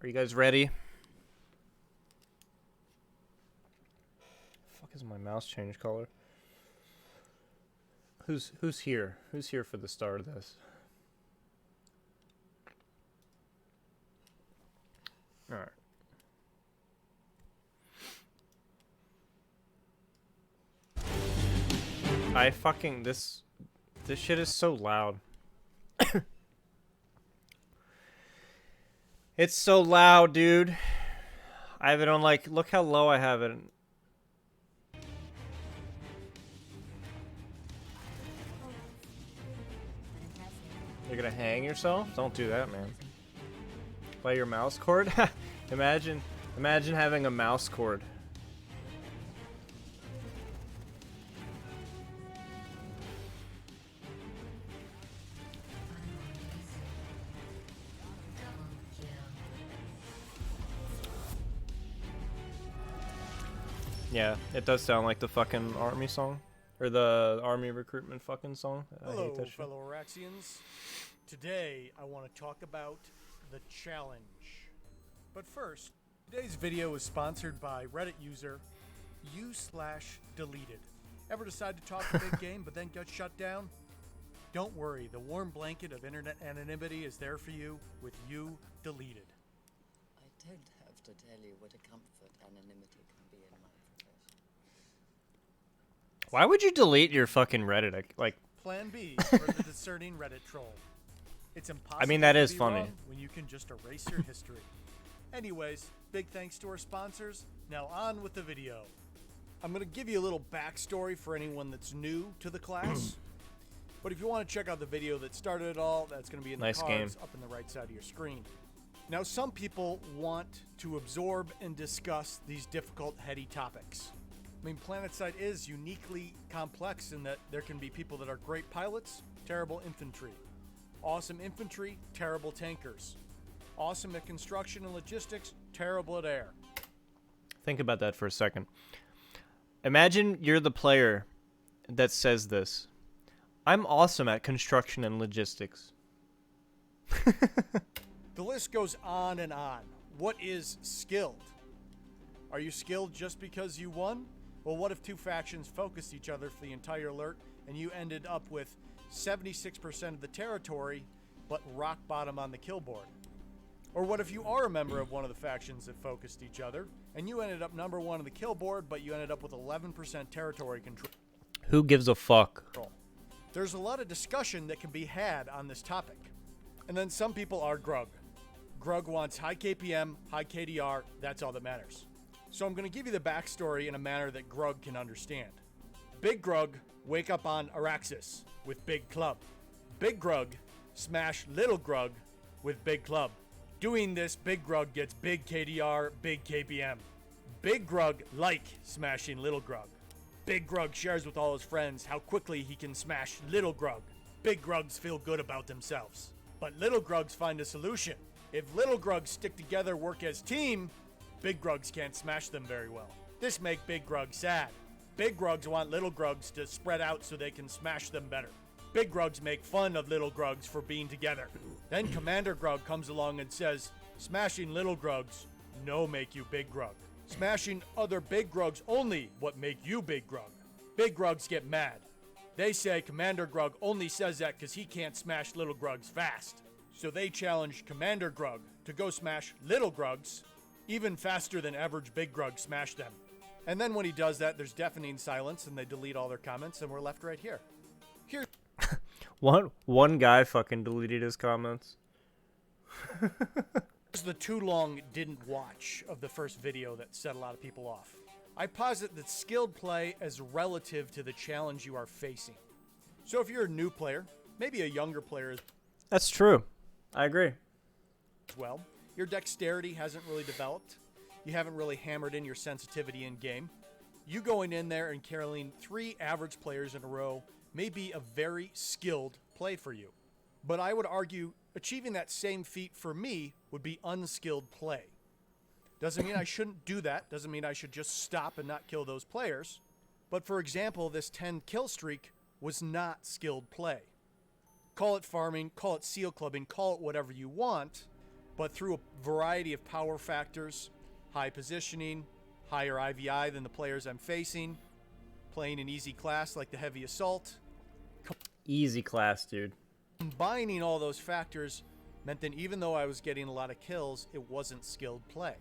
Are you guys ready? Fuck is my mouse change color? Who's here? Who's here for the start of this? All right. This shit is so loud. It's so loud, dude. I have it on like, look how low I have it. You're gonna hang yourself? Don't do that, man. By your mouse cord? imagine having a mouse cord. Yeah, it does sound like the fucking army song. Or the army recruitment fucking song. Hello, I hate that shit. fellow Araxians. Today, I want to talk about the challenge. But first, today's video is sponsored by Reddit user u/deleted. Ever decide to talk a big game but then get shut down? Don't worry, the warm blanket of internet anonymity is there for you with you deleted. I don't have to tell you what a comfort anonymity can be in my profession. Why would you delete your fucking Reddit? Like, Plan B for the discerning Reddit troll. It's impossible I mean, that to is be funny. wrong when you can just erase your history. Anyways, big thanks to our sponsors. Now on with the video. I'm going to give you a little backstory for anyone that's new to the class. But if you want to check out the video that started it all, that's going to be in the Nice cards game. up in the right side of your screen. Now, some people want to absorb and discuss these difficult, heady topics. I mean, PlanetSide is uniquely complex in that there can be people that are great pilots, terrible infantry. Awesome infantry, terrible tankers. Awesome at construction and logistics, terrible at air. think about that for a second. Imagine you're the player that says this. I'm awesome at construction and logistics. The list goes on and on. What is skilled? Are you skilled just because you won? Well, what if two factions focused each other for the entire alert and you ended up with 76% of the territory, but rock bottom on the kill board? Or what if you are a member of one of the factions that focused each other and you ended up number one on the kill board, but you ended up with 11% territory control? Who gives a fuck? There's a lot of discussion that can be had on this topic. And then some people are grug. Grug wants high KPM, high KDR, that's all that matters. So I'm going to give you the backstory in a manner that Grug can understand. Big Grug, wake up on Araxis with Big Club. Big Grug, smash Little Grug with Big Club. Doing this, Big Grug gets big KDR, big KPM. Big Grug like smashing Little Grug. Big Grug shares with all his friends how quickly he can smash Little Grug. Big Grugs feel good about themselves. But Little Grugs find a solution. If Little Grugs stick together, work as team, Big Grugs can't smash them very well. This make Big Grugs sad. Big Grugs want Little Grugs to spread out so they can smash them better. Big Grugs make fun of Little Grugs for being together. Then Commander Grug comes along and says, smashing Little Grugs, no make you Big Grug. Smashing other Big Grugs only what make you Big Grug. Big Grugs get mad. They say Commander Grug only says that because he can't smash Little Grugs fast. So they challenge Commander Grug to go smash Little Grugs even faster than average Big Grug smashed them. And then when he does that, there's deafening silence and they delete all their comments and we're left right here. Here's One guy fucking deleted his comments. the too long didn't watch of the first video that set a lot of people off. I posit that skilled play is relative to the challenge you are facing. So if you're a new player, maybe a younger player That's true. I agree. as well, your dexterity hasn't really developed. You haven't really hammered in your sensitivity in game. You going in there and carrying 3 average players in a row may be a very skilled play for you. But I would argue achieving that same feat for me would be unskilled play. Doesn't mean I shouldn't do that. Doesn't mean I should just stop and not kill those players. But for example, this 10 kill streak was not skilled play. Call it farming, call it seal clubbing, call it whatever you want. but through a variety of power factors, high positioning, higher IVI than the players I'm facing, playing an easy class like the heavy assault. Easy class, dude. Combining all those factors meant that even though I was getting a lot of kills, it wasn't skilled play.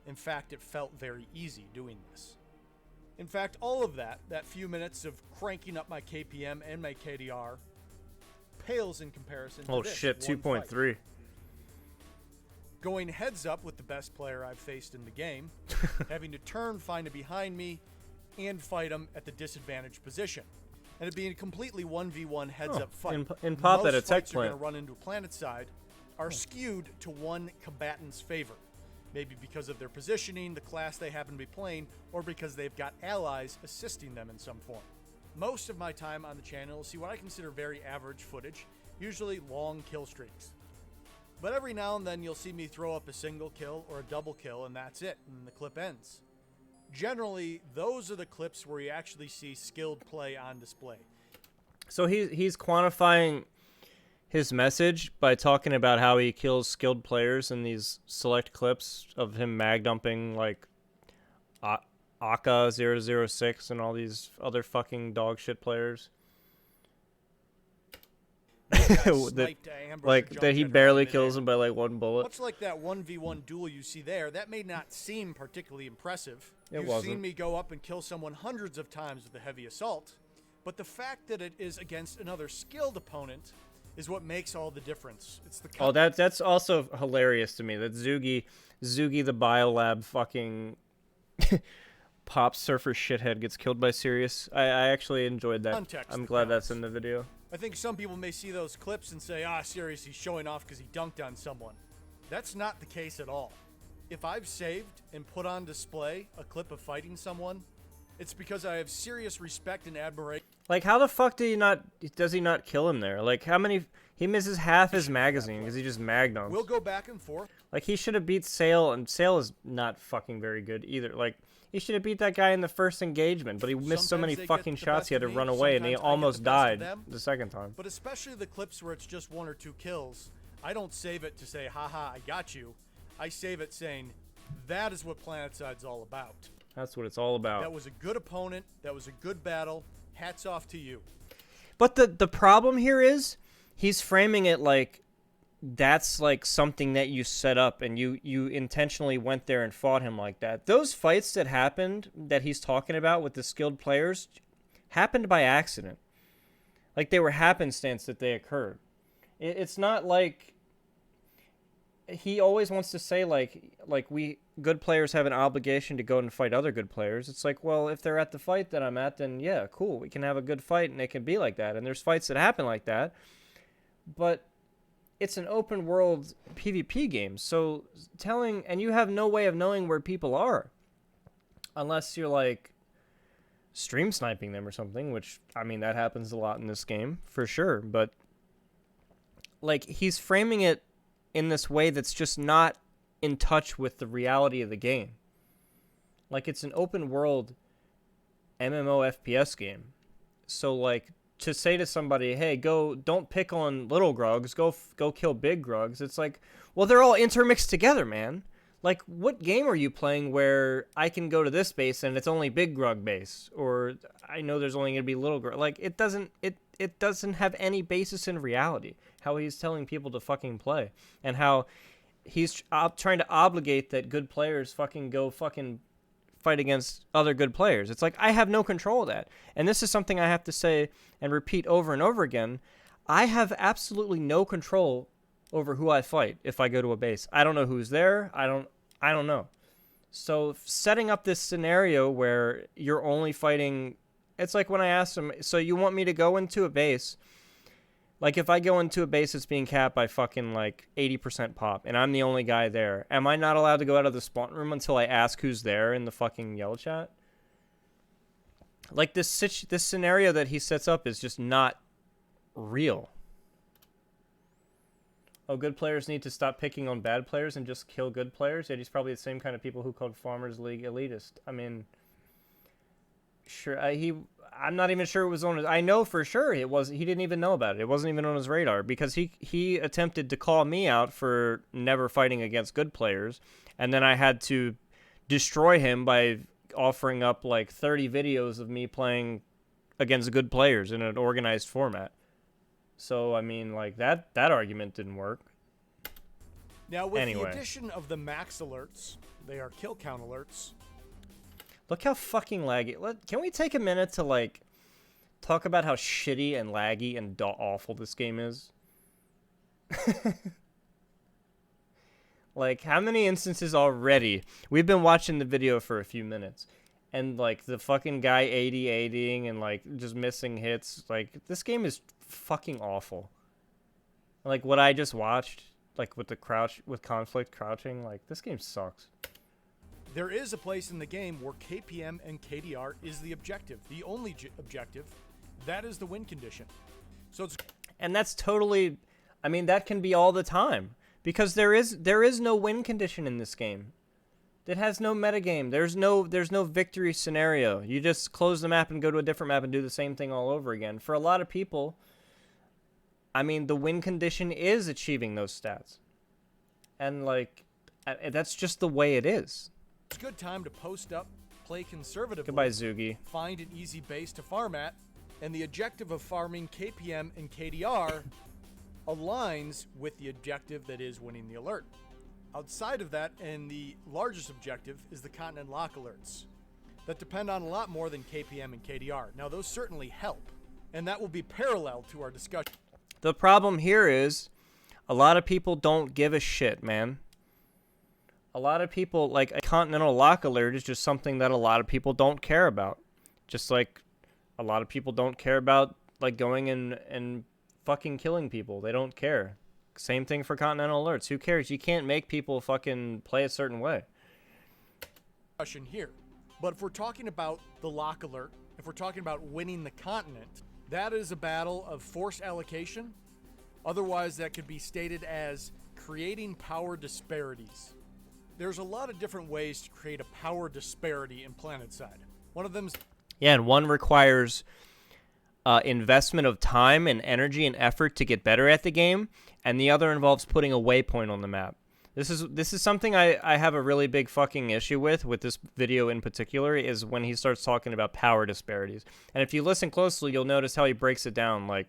In fact, it felt very easy doing this. In fact, all of that few minutes of cranking up my KPM and my KDR, pales in comparison to Oh this shit, one fight. 2.3. Going heads up with the best player I've faced in the game, having to turn, find a behind me, and fight him at the disadvantaged position. And it being a completely 1v1 heads-up fight. In Pop Most at a tech fights you're going plant. to run into a planet side are skewed to one combatant's favor. Maybe because of their positioning, the class they happen to be playing, or because they've got allies assisting them in some form. Most of my time on the channel, you'll see what I consider very average footage, usually long kill streaks. But every now and then you'll see me throw up a single kill or a double kill, and that's it, and the clip ends. Generally, those are the clips where you actually see skilled play on display. So he's quantifying his message by talking about how he kills skilled players in these select clips of him mag dumping like Aka006 and all these other fucking dog shit players. That he barely kills him by like one bullet. Much like that 1v1 duel you see there, that may not seem particularly impressive. You've seen me go up and kill someone hundreds of times with a heavy assault, but the fact that it is against another skilled opponent is what makes all the difference. It's the that's also hilarious to me that Zugi the Biolab fucking pop surfer shithead gets killed by Sirius. I actually enjoyed that. Context I'm that glad counts. that's in the video. I think some people may see those clips and say, Sirius, he's showing off because he dunked on someone. That's not the case at all. If I've saved and put on display a clip of fighting someone, it's because I have serious respect and admiration. Like, how the fuck does he not kill him there? Like, how many... He misses half his magazine because he just mag-dunks. We'll go back and forth. Like, he should have beat Sale, and Sale is not fucking very good either. Like, he should have beat that guy in the first engagement, but he missed so many Sometimes they fucking get the shots best he had to of me, run away, and he sometimes I get almost the best of died them. the second time. But especially the clips where it's just 1 or 2 kills, I don't save it to say, haha, I got you. I save it saying, that is what PlanetSide's all about. That's what it's all about. That was a good opponent. That was a good battle. Hats off to you. But the problem here is he's framing it like that's like something that you set up and you intentionally went there and fought him like that. Those fights that happened that he's talking about with the skilled players happened by accident. Like they were happenstance that they occurred. It's not like he always wants to say like we good players have an obligation to go and fight other good players. It's like, well, if they're at the fight that I'm at, then yeah, cool. We can have a good fight and it can be like that. And there's fights that happen like that. But it's an open world PvP game. So and you have no way of knowing where people are unless you're like stream sniping them or something, which I mean, that happens a lot in this game for sure. But like he's framing it in this way that's just not in touch with the reality of the game. Like it's an open world MMO FPS game. So like to say to somebody, hey, don't pick on little grugs, go kill big grugs. It's like, well, they're all intermixed together, man. Like what game are you playing where I can go to this base and it's only big grug base, or I know there's only going to be little grug. Like it doesn't have any basis in reality how he's telling people to fucking play, and how he's trying to obligate that good players fucking go fucking fight against other good players. It's like, I have no control of that. And this is something I have to say and repeat over and over again. I have absolutely no control over who I fight if I go to a base. I don't know who's there. I don't know. So setting up this scenario where you're only fighting, it's like when I asked him, so you want me to go into a base, like if I go into a base that's being capped by fucking like 80% pop and I'm the only guy there, am I not allowed to go out of the spawn room until I ask who's there in the fucking yell chat? Like this scenario that he sets up is just not real. Oh, good players need to stop picking on bad players and just kill good players? Yeah, he's probably the same kind of people who called Farmers League elitist. I mean, Sure, I'm not even sure it was on his. I know for sure it was. He didn't even know about it. It wasn't even on his radar because he attempted to call me out for never fighting against good players, and then I had to destroy him by offering up like 30 videos of me playing against good players in an organized format. So I mean, like that argument didn't work. Now with Anyway. the addition of the max alerts, they are kill count alerts. Look how fucking laggy. Can we take a minute to like talk about how shitty and laggy and awful this game is? Like, how many instances already? We've been watching the video for a few minutes, and like the fucking guy 80-80ing and like just missing hits. Like, this game is fucking awful. Like what I just watched, like with the conflict crouching, like this game sucks. There is a place in the game where KPM and KDR is the objective, the only objective. That is the win condition. So it's And that's totally, I mean, that can be all the time because there is no win condition in this game. It has no metagame. There's no victory scenario. You just close the map and go to a different map and do the same thing all over again. For a lot of people, I mean, the win condition is achieving those stats. And like that's just the way it is. a good time to post up, play conservatively, Goodbye, Zugi. find an easy base to farm at, and the objective of farming KPM and KDR aligns with the objective that is winning the alert. Outside of that, and the largest objective, is the continent lock alerts that depend on a lot more than KPM and KDR. Now, those certainly help, and that will be parallel to our discussion. The problem here is a lot of people don't give a shit, man. A lot of people, like, a continental lock alert is just something that a lot of people don't care about. Just like a lot of people don't care about, like, going and fucking killing people. They don't care. Same thing for continental alerts. Who cares? You can't make people fucking play a certain way. Here. But if we're talking about the lock alert, if we're talking about winning the continent, that is a battle of force allocation. Otherwise, that could be stated as creating power disparities. There's a lot of different ways to create a power disparity in PlanetSide. One of them is Yeah, and one requires investment of time and energy and effort to get better at the game, and the other involves putting a waypoint on the map. This is something I have a really big fucking issue with this video in particular, is when he starts talking about power disparities. And if you listen closely, you'll notice how he breaks it down. Like,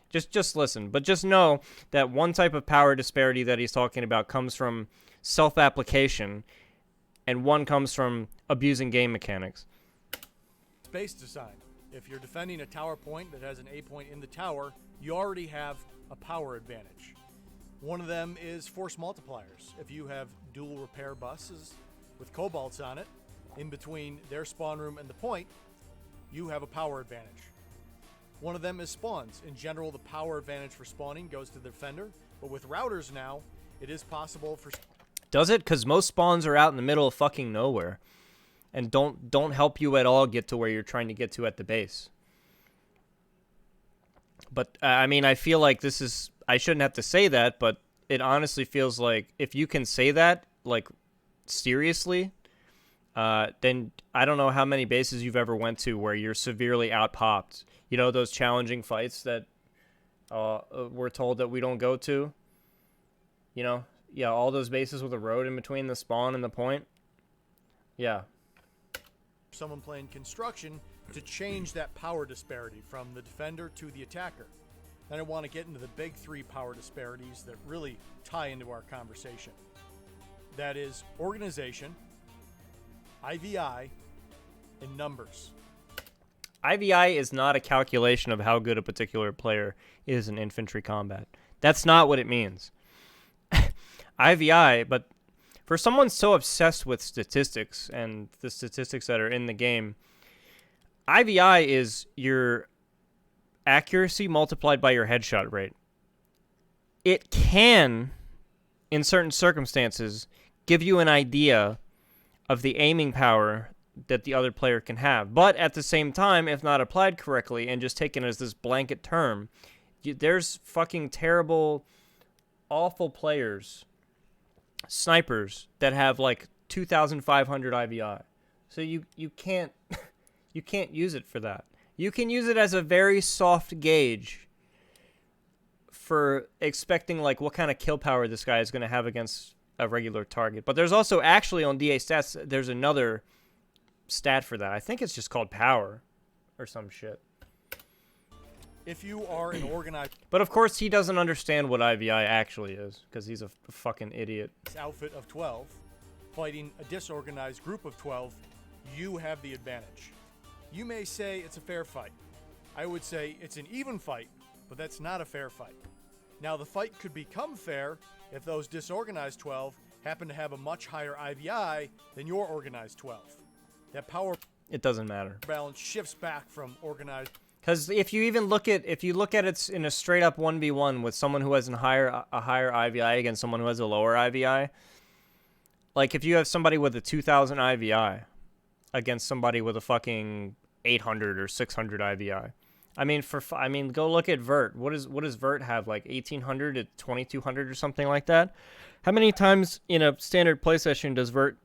just listen. But just know that one type of power disparity that he's talking about comes from self-application, and one comes from abusing game mechanics. space design. If you're defending a tower point that has an A point in the tower, you already have a power advantage. One of them is force multipliers. If you have dual repair buses with cobalts on it, in between their spawn room and the point, you have a power advantage. One of them is spawns. In general, the power advantage for spawning goes to the defender, but with routers now, it is possible for... Does it? Because most spawns are out in the middle of fucking nowhere, and don't help you at all get to where you're trying to get to at the base. But I mean, I feel like this is... I shouldn't have to say that, but it honestly feels like if you can say that, like, seriously, then I don't know how many bases you've ever went to where you're severely outpopped. You know, those challenging fights that we're told that we don't go to? You know? Yeah, all those bases with a road in between the spawn and the point. Yeah. someone playing construction to change that power disparity from the defender to the attacker. Then I want to get into the big three power disparities that really tie into our conversation. That is organization, IVI, and numbers. IVI is not a calculation of how good a particular player is in infantry combat. That's not what it means. IVI, but for someone so obsessed with statistics and the statistics that are in the game, IVI is your accuracy multiplied by your headshot rate. It can, in certain circumstances, give you an idea of the aiming power that the other player can have. But at the same time, if not applied correctly and just taken as this blanket term, there's fucking terrible, awful players, snipers, that have like 2,500 IVI. So you can't You can't use it for that. You can use it as a very soft gauge for expecting like what kind of kill power this guy is going to have against a regular target. But there's also actually on DA stats, there's another stat for that. I think it's just called power or some shit. If you are an organized But of course he doesn't understand what IVI actually is because he's a fucking idiot. outfit of 12 fighting a disorganized group of 12, you have the advantage. You may say it's a fair fight. I would say it's an even fight, but that's not a fair fight. Now the fight could become fair if those disorganized 12 happen to have a much higher IVI than your organized 12. That power It doesn't matter. balance shifts back from organized. Because if you look at it in a straight up 1v1 with someone who has a higher IVI against someone who has a lower IVI, like if you have somebody with a 2000 IVI against somebody with a fucking 800 or 600 IVI, I mean go look at Vert. What does Vert have, like 1800 to 2200 or something like that? How many times in a standard play session does Vert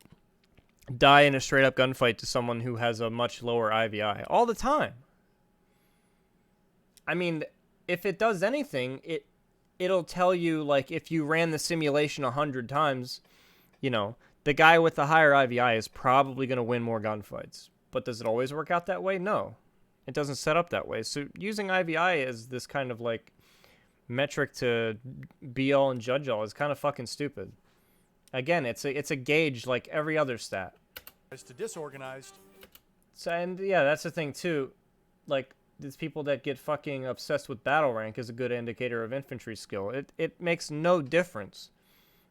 die in a straight up gunfight to someone who has a much lower IVI? All the time. I mean, if it does anything, it'll tell you, like, if you ran the simulation 100 times, you know, the guy with the higher IVI is probably going to win more gunfights. But does it always work out that way? No. It doesn't set up that way. So using IVI as this kind of, like, metric to be all and judge all is kind of fucking stupid. Again, it's a gauge like every other stat. To disorganized. So, and yeah, that's the thing too. Like, these people that get fucking obsessed with battle rank is a good indicator of infantry skill. It makes no difference.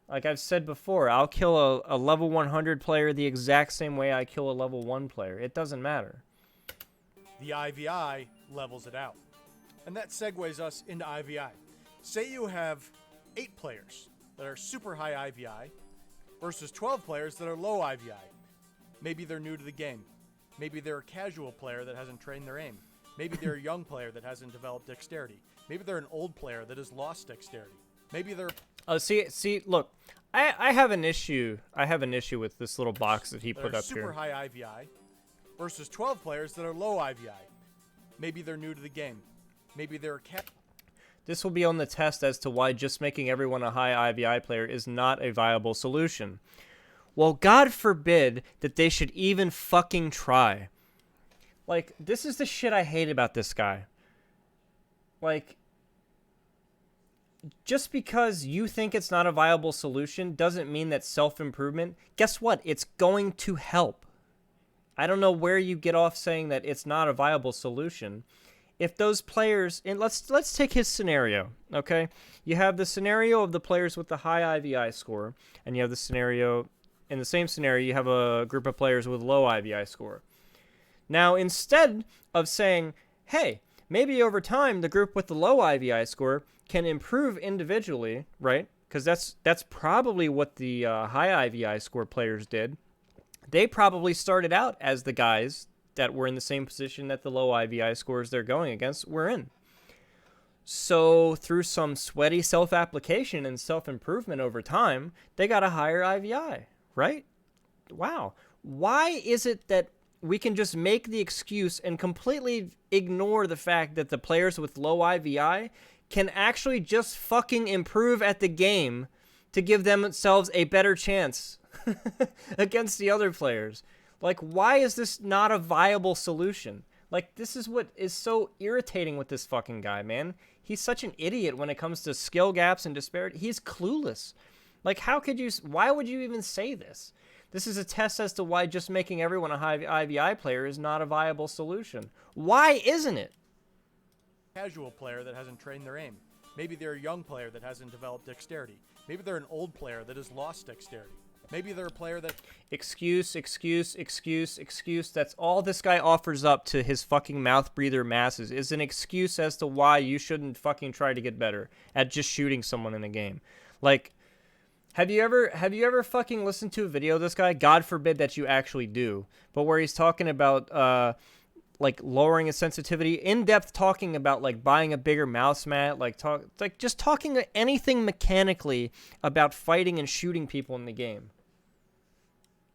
Like I've said before, I'll kill a level 100 player the exact same way I kill a level 1 player. It doesn't matter. The IVI levels it out. And that segues us into IVI. Say you have 8 players that are super high IVI versus 12 players that are low IVI. Maybe they're new to the game. Maybe they're a casual player that hasn't trained their aim. Maybe they're a young player that hasn't developed dexterity. Maybe they're an old player that has lost dexterity. Maybe they're... See, look, I have an issue. I have an issue with this little box that he put up super here. high IVI versus 12 players that are low IVI. Maybe they're new to the game. Maybe they're a This will be on the test as to why just making everyone a high IVI player is not a viable solution. Well, God forbid that they should even fucking try. Like, this is the shit I hate about this guy. Like, just because you think it's not a viable solution doesn't mean that self-improvement, guess what? It's going to help. I don't know where you get off saying that it's not a viable solution. If those players, and let's take his scenario, okay? You have the scenario of the players with the high IVI score, and you have the scenario, in the same scenario, you have a group of players with low IVI score. Now, instead of saying, hey, maybe over time the group with the low IVI score can improve individually, right? Because that's probably what the high IVI score players did. They probably started out as the guys that were in the same position that the low IVI scores they're going against were in. So through some sweaty self-application and self-improvement over time, they got a higher IVI, right? Wow. Why is it that we can just make the excuse and completely ignore the fact that the players with low IVI can actually just fucking improve at the game to give themselves a better chance against the other players? Like, why is this not a viable solution? Like, this is what is so irritating with this fucking guy, man. He's such an idiot when it comes to skill gaps and disparity. He's clueless. Like, why would you even say this? This is a test as to why just making everyone a high IVI player is not a viable solution. Why isn't it? Casual player that hasn't trained their aim. Maybe they're a young player that hasn't developed dexterity. Maybe they're an old player that has lost dexterity. Maybe they're a player that... Excuse. That's all this guy offers up to his fucking mouth breather masses is an excuse as to why you shouldn't fucking try to get better at just shooting someone in a game. Like, have you ever fucking listened to a video of this guy? God forbid that you actually do. But where he's talking about like lowering his sensitivity, in-depth talking about like buying a bigger mouse mat, just talking anything mechanically about fighting and shooting people in the game.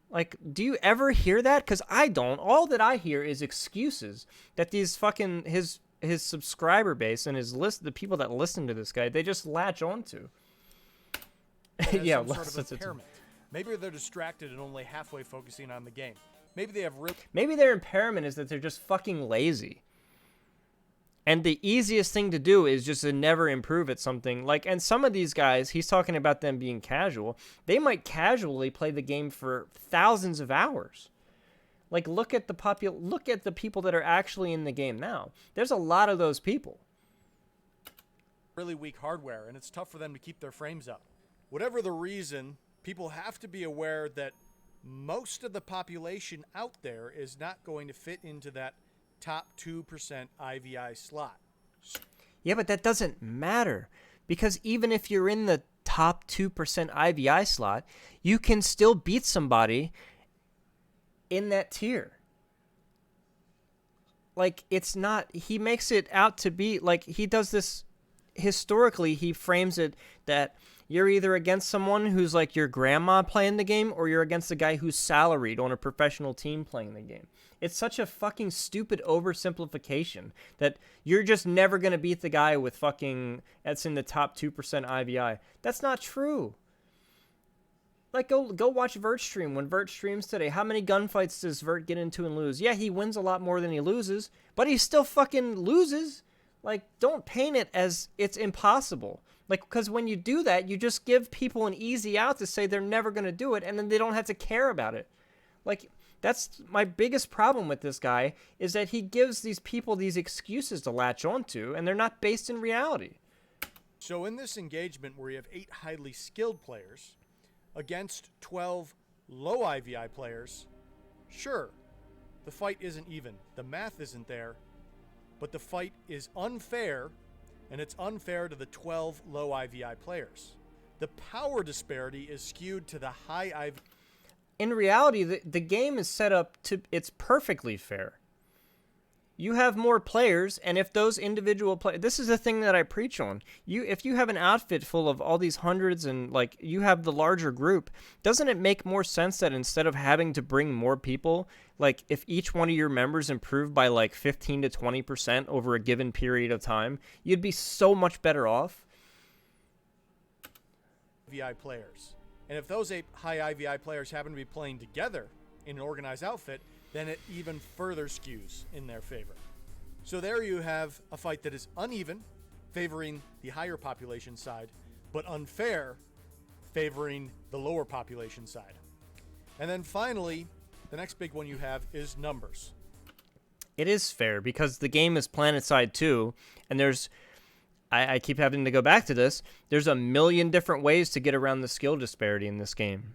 Like, do you ever hear that? Because I don't. All that I hear is excuses that these fucking his subscriber base and his list, the people that listen to this guy, they just latch onto. Yeah, some sort of that's impairment. Maybe they're distracted and only halfway focusing on the game. Maybe they have maybe their impairment is that they're just fucking lazy. And the easiest thing to do is just to never improve at something. Like, and some of these guys, he's talking about them being casual. They might casually play the game for thousands of hours. Like, look at the people that are actually in the game now. There's a lot of those people. really weak hardware, and it's tough for them to keep their frames up. Whatever the reason, people have to be aware that most of the population out there is not going to fit into that top 2% IVI slot. Yeah, but that doesn't matter, because even if you're in the top 2% IVI slot, you can still beat somebody in that tier. Like, it's not, he makes it out to be, like, he does this, historically, he frames it that you're either against someone who's like your grandma playing the game, or you're against a guy who's salaried on a professional team playing the game. It's such a fucking stupid oversimplification that you're just never going to beat the guy with fucking, that's in the top 2% IVI. That's not true. Like, go watch Vert stream. When Vert streams today, how many gunfights does Vert get into and lose? Yeah, he wins a lot more than he loses, but he still fucking loses. Like, don't paint it as it's impossible. Like, because when you do that, you just give people an easy out to say they're never going to do it, and then they don't have to care about it. Like, that's my biggest problem with this guy, is that he gives these people these excuses to latch onto, and they're not based in reality. So in this engagement where you have 8 highly skilled players against 12 low IVI players, sure, the fight isn't even. The math isn't there, but the fight is unfair, and it's unfair to the 12 low IVI players. The power disparity is skewed to the high IVI. In reality, the game is set up to, it's perfectly fair. You have more players, and if those individual players, this is the thing that I preach on. If you have an outfit full of all these hundreds and, like, you have the larger group, doesn't it make more sense that instead of having to bring more people, like, if each one of your members improved by like 15 to 20% over a given period of time, you'd be so much better off? IVI players. And if those 8 high IVI players happen to be playing together in an organized outfit, then it even further skews in their favor. So there you have a fight that is uneven, favoring the higher population side, but unfair, favoring the lower population side. And then finally, the next big one you have is numbers. It is fair, because the game is PlanetSide 2, and there's, I keep having to go back to this, there's a million different ways to get around the skill disparity in this game.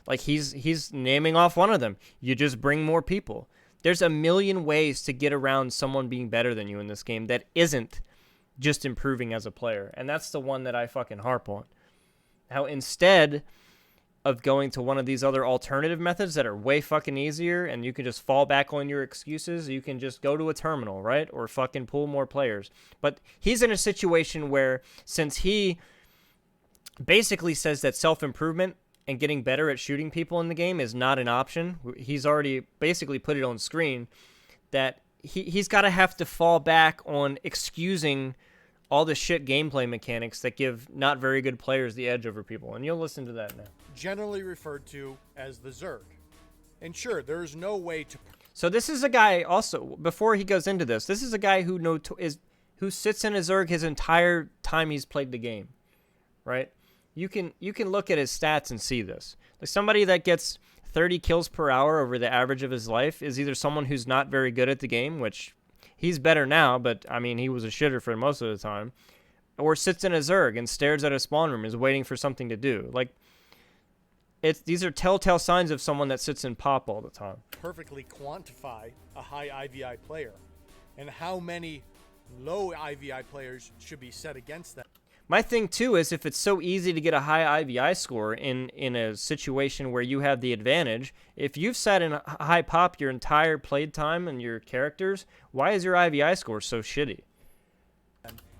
Like, he's naming off one of them. You just bring more people. There's a million ways to get around someone being better than you in this game that isn't just improving as a player. And that's the one that I fucking harp on. How instead of going to one of these other alternative methods that are way fucking easier and you can just fall back on your excuses, you can just go to a terminal, right? Or fucking pull more players. But he's in a situation where, since he basically says that self-improvement and getting better at shooting people in the game is not an option, he's already basically put it on screen, that he's got to have to fall back on excusing all the shit gameplay mechanics that give not very good players the edge over people. And you'll listen to that now. Generally referred to as the Zerg. And sure, there is no way to... So this is a guy also, before he goes into this is a guy who who sits in a Zerg his entire time he's played the game, right? You can look at his stats and see this. Like, somebody that gets 30 kills per hour over the average of his life is either someone who's not very good at the game, which he's better now, but I mean, he was a shitter for most of the time, or sits in a Zerg and stares at a spawn room, is waiting for something to do. Like, these are telltale signs of someone that sits in pop all the time. Perfectly quantify a high IVI player and how many low IVI players should be set against that. My thing, too, is if it's so easy to get a high IVI score in a situation where you have the advantage, if you've sat in a high pop your entire played time and your characters, why is your IVI score so shitty?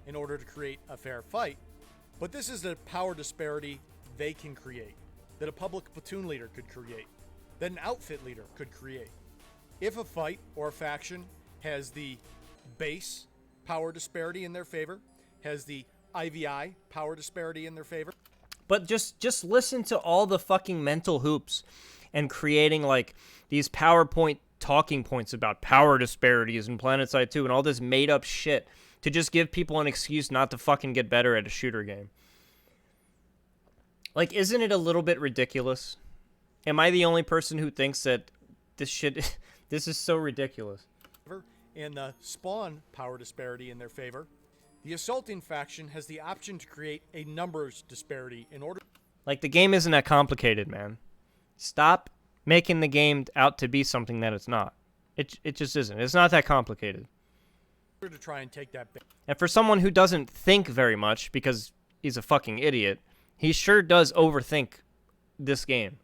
In order to create a fair fight. But this is the power disparity they can create. that a public platoon leader could create, that an outfit leader could create. If a fight or a faction has the base power disparity in their favor, has the IVI power disparity in their favor. But just listen to all the fucking mental hoops and creating like these PowerPoint talking points about power disparities in PlanetSide 2 and all this made up shit to just give people an excuse not to fucking get better at a shooter game. Like, isn't it a little bit ridiculous? Am I the only person who thinks that this shit, this is so ridiculous? And the spawn power disparity in their favor. The assaulting faction has the option to create a numbers disparity in order. Like, the game isn't that complicated, man. Stop making the game out to be something that it's not. It just isn't. It's not that complicated. To try and take that. And for someone who doesn't think very much because he's a fucking idiot, he sure does overthink this game.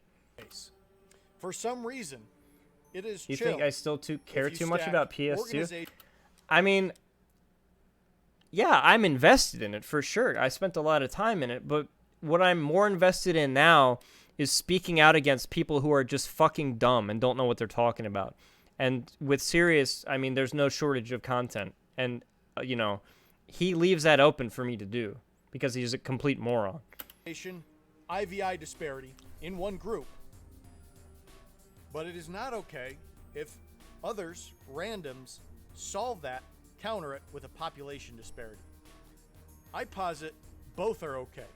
For some reason, it is You chill. think I still care too much stack about PS2? I mean, yeah, I'm invested in it for sure. I spent a lot of time in it, but what I'm more invested in now is speaking out against people who are just fucking dumb and don't know what they're talking about. And with Sirius, I mean, there's no shortage of content. And, you know, he leaves that open for me to do because he's a complete moron. IVI disparity in one group. But it is not okay if others, randoms, solve that, counter it with a population disparity. I posit both are okay.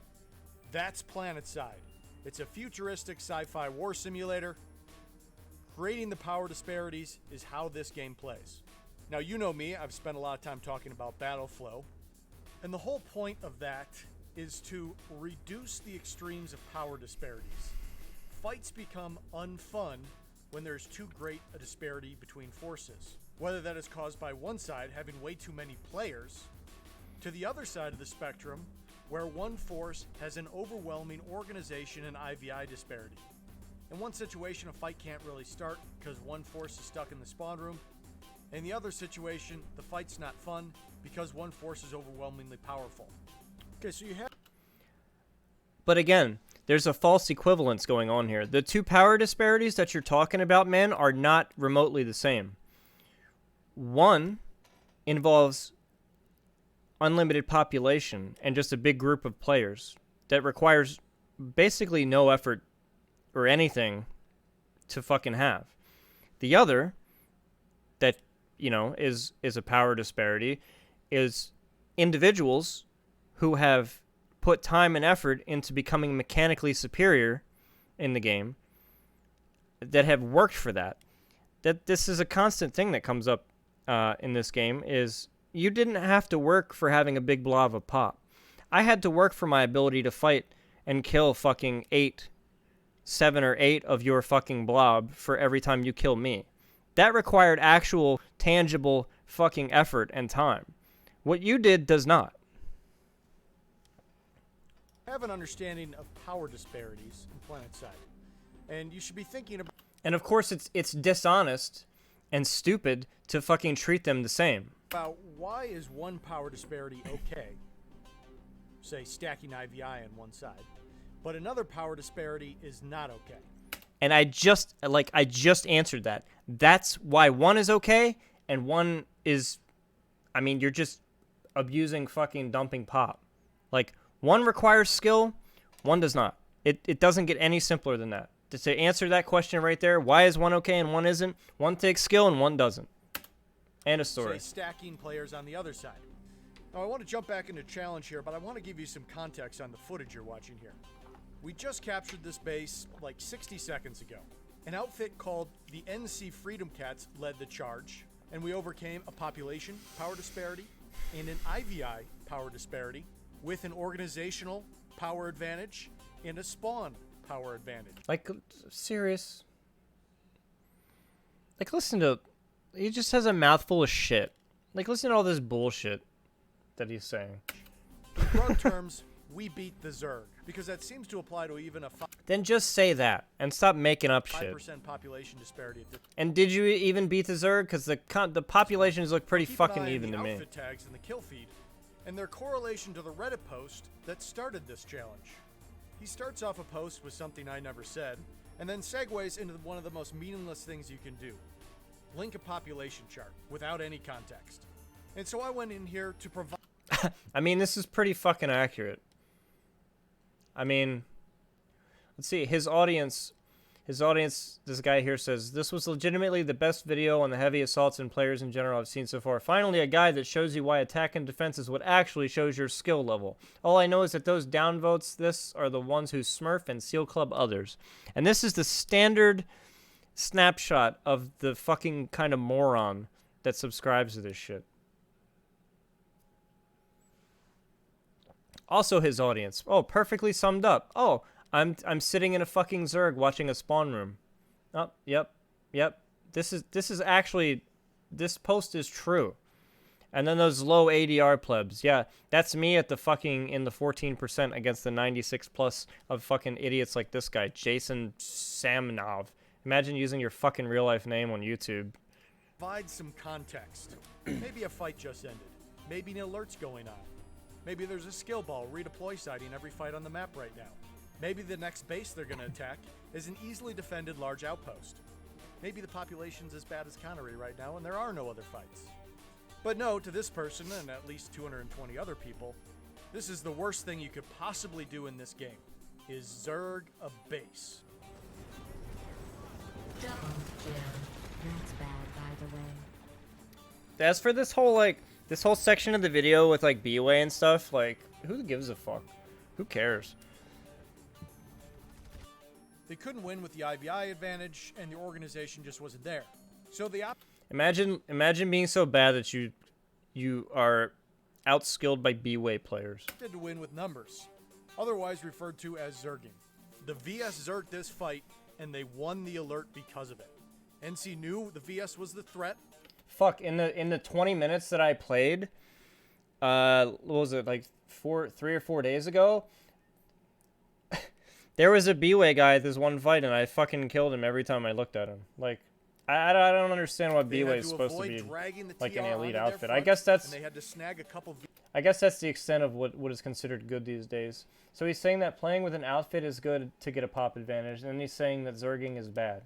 That's PlanetSide. It's a futuristic sci-fi war simulator. Creating the power disparities is how this game plays. Now, you know me, I've spent a lot of time talking about battle flow. And the whole point of that is to reduce the extremes of power disparities. Fights become unfun when there's too great a disparity between forces. Whether that is caused by one side having way too many players, to the other side of the spectrum, where one force has an overwhelming organization and IVI disparity. In one situation, a fight can't really start because one force is stuck in the spawn room. In the other situation, the fight's not fun because one force is overwhelmingly powerful. Okay, so you have... But again, there's a false equivalence going on here. The two power disparities that you're talking about, man, are not remotely the same. One involves unlimited population and just a big group of players that requires basically no effort or anything to fucking have. The other that, you know, is a power disparity is individuals who have put time and effort into becoming mechanically superior in the game that have worked for that. That this is a constant thing that comes up in this game is you didn't have to work for having a big blob of pop. I had to work for my ability to fight and kill fucking 7 or 8 of your fucking blob for every time you kill me. That required actual, tangible fucking effort and time. What you did does not. Have an understanding of power disparities in PlanetSide. And you should be thinking about... And of course it's dishonest and stupid to fucking treat them the same. About why is one power disparity okay, say stacking IVI on one side, but another power disparity is not okay. And I just answered that. That's why one is okay and one is, I mean, you're just abusing fucking dumping pop. Like, one requires skill, one does not. It doesn't get any simpler than that. To answer that question right there, why is one okay and one isn't? One takes skill and one doesn't. And a story. Say stacking players on the other side. Now I want to jump back into challenge here, but I want to give you some context on the footage you're watching here. We just captured this base like 60 seconds ago. An outfit called the NC Freedom Cats led the charge, and we overcame a population power disparity and an IVI power disparity with an organizational power advantage and a spawn power advantage. Like, serious? Like, listen to... He just has a mouthful of shit. Like, listen to all this bullshit that he's saying. In broad terms, we beat the Zerg, because that seems to apply to even a Then just say that, and stop making up shit. 5% population disparity. And did you even beat the Zerg? Because the populations look pretty Keep fucking an eye on even the to me. outfit tags in the kill feed, and their correlation to the Reddit post that started this challenge. He starts off a post with something I never said, and then segues into one of the most meaningless things you can do. Link a population chart without any context. And so I went in here to provide... I mean, this is pretty fucking accurate. I mean, let's see, his audience, this guy here says, this was legitimately the best video on the heavy assaults and players in general I've seen so far. Finally, a guide that shows you why attack and defense is what actually shows your skill level. All I know is that those downvotes this are the ones who smurf and seal club others. And this is the standard snapshot of the fucking kind of moron that subscribes to this shit. Also his audience. Oh, perfectly summed up. Oh, I'm sitting in a fucking Zerg watching a spawn room. Oh, yep. This is actually, this post is true. And then those low ADR plebs. Yeah, that's me at the fucking, in the 14% against the 96 plus of fucking idiots like this guy, Jason Samnov. Imagine using your fucking real life name on YouTube. Provide some context. Maybe a fight just ended. Maybe an alert's going on. Maybe there's a skill ball redeploy sighting every fight on the map right now. Maybe the next base they're going to attack is an easily defended large outpost. Maybe the population's as bad as Connery right now and there are no other fights. But no, to this person and at least 220 other people, this is the worst thing you could possibly do in this game. Is Zerg a base? Double kill. That's bad, by the way. As for this whole, like, this whole section of the video with, like, B-Way and stuff, like, who gives a fuck? Who cares? They couldn't win with the IVI advantage, and the organization just wasn't there. So the Imagine being so bad that you are outskilled by B-Way players. opted to win with numbers, otherwise referred to as Zerging. The VS zerged this fight, and they won the alert because of it. NC knew the VS was the threat. Fuck, in the 20 minutes that I played, what was it, like 3 or 4 days ago? There was a B-Way guy at this one fight, and I fucking killed him every time I looked at him. Like, I don't understand why B-Way is supposed to be like an elite outfit. I guess that's they had to snag a couple. I guess that's the extent of what is considered good these days. So he's saying that playing with an outfit is good to get a pop advantage, and then he's saying that Zerging is bad.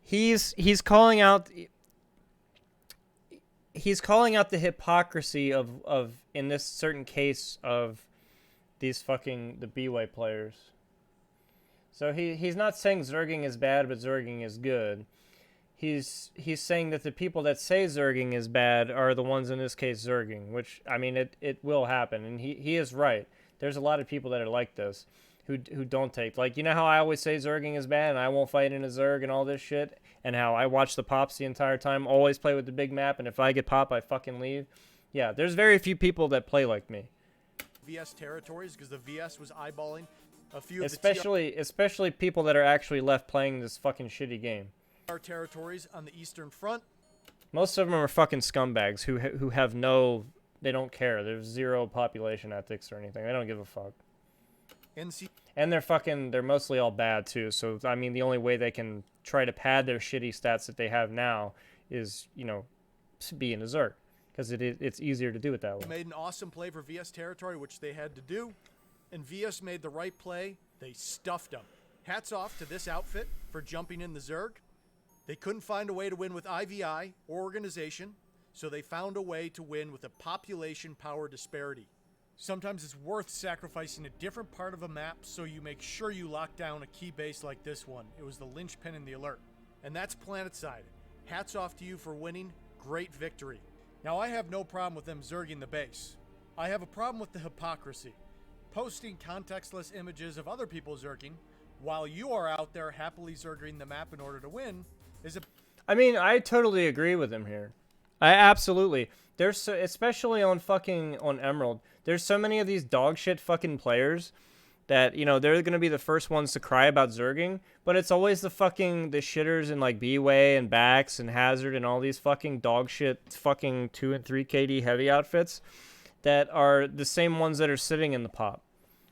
He's calling out the hypocrisy of in this certain case of these fucking the B-Way players. So he's not saying Zerging is bad, but Zerging is good. He's saying that the people that say Zerging is bad are the ones in this case Zerging, which, I mean, it will happen, and he is right. There's a lot of people that are like this, who don't take, like, you know how I always say Zerging is bad and I won't fight in a Zerg and all this shit, and how I watch the pops the entire time, always play with the big map, and if I get pop, I fucking leave. Yeah, there's very few people that play like me. VS territories because the VS was eyeballing a few especially people that are actually left playing this fucking shitty game. our territories on the Eastern Front. Most of them are fucking scumbags who have no, they don't care. There's zero population ethics or anything. They don't give a fuck. NC And they're mostly all bad too. So I mean, the only way they can try to pad their shitty stats that they have now is, you know, be in a Zerg, because it's easier to do it that way. made an awesome play for VS territory, which they had to do, and VS made the right play. They stuffed them. Hats off to this outfit for jumping in the Zerg. They couldn't find a way to win with IVI or organization, so they found a way to win with a population power disparity. Sometimes it's worth sacrificing a different part of a map so you make sure you lock down a key base like this one. It was the linchpin in the alert. And that's PlanetSide. Hats off to you for winning. Great victory. Now, I have no problem with them zerging the base. I have a problem with the hypocrisy. Posting contextless images of other people zerging while you are out there happily zerging the map in order to win is a... I mean, I totally agree with him here. I absolutely. There's especially on Emerald. There's so many of these dog shit fucking players that, you know, they're going to be the first ones to cry about zerging, but it's always the shitters in like B-Way and Bax and Hazard and all these fucking dog shit fucking 2 and 3 KD heavy outfits that are the same ones that are sitting in the pop,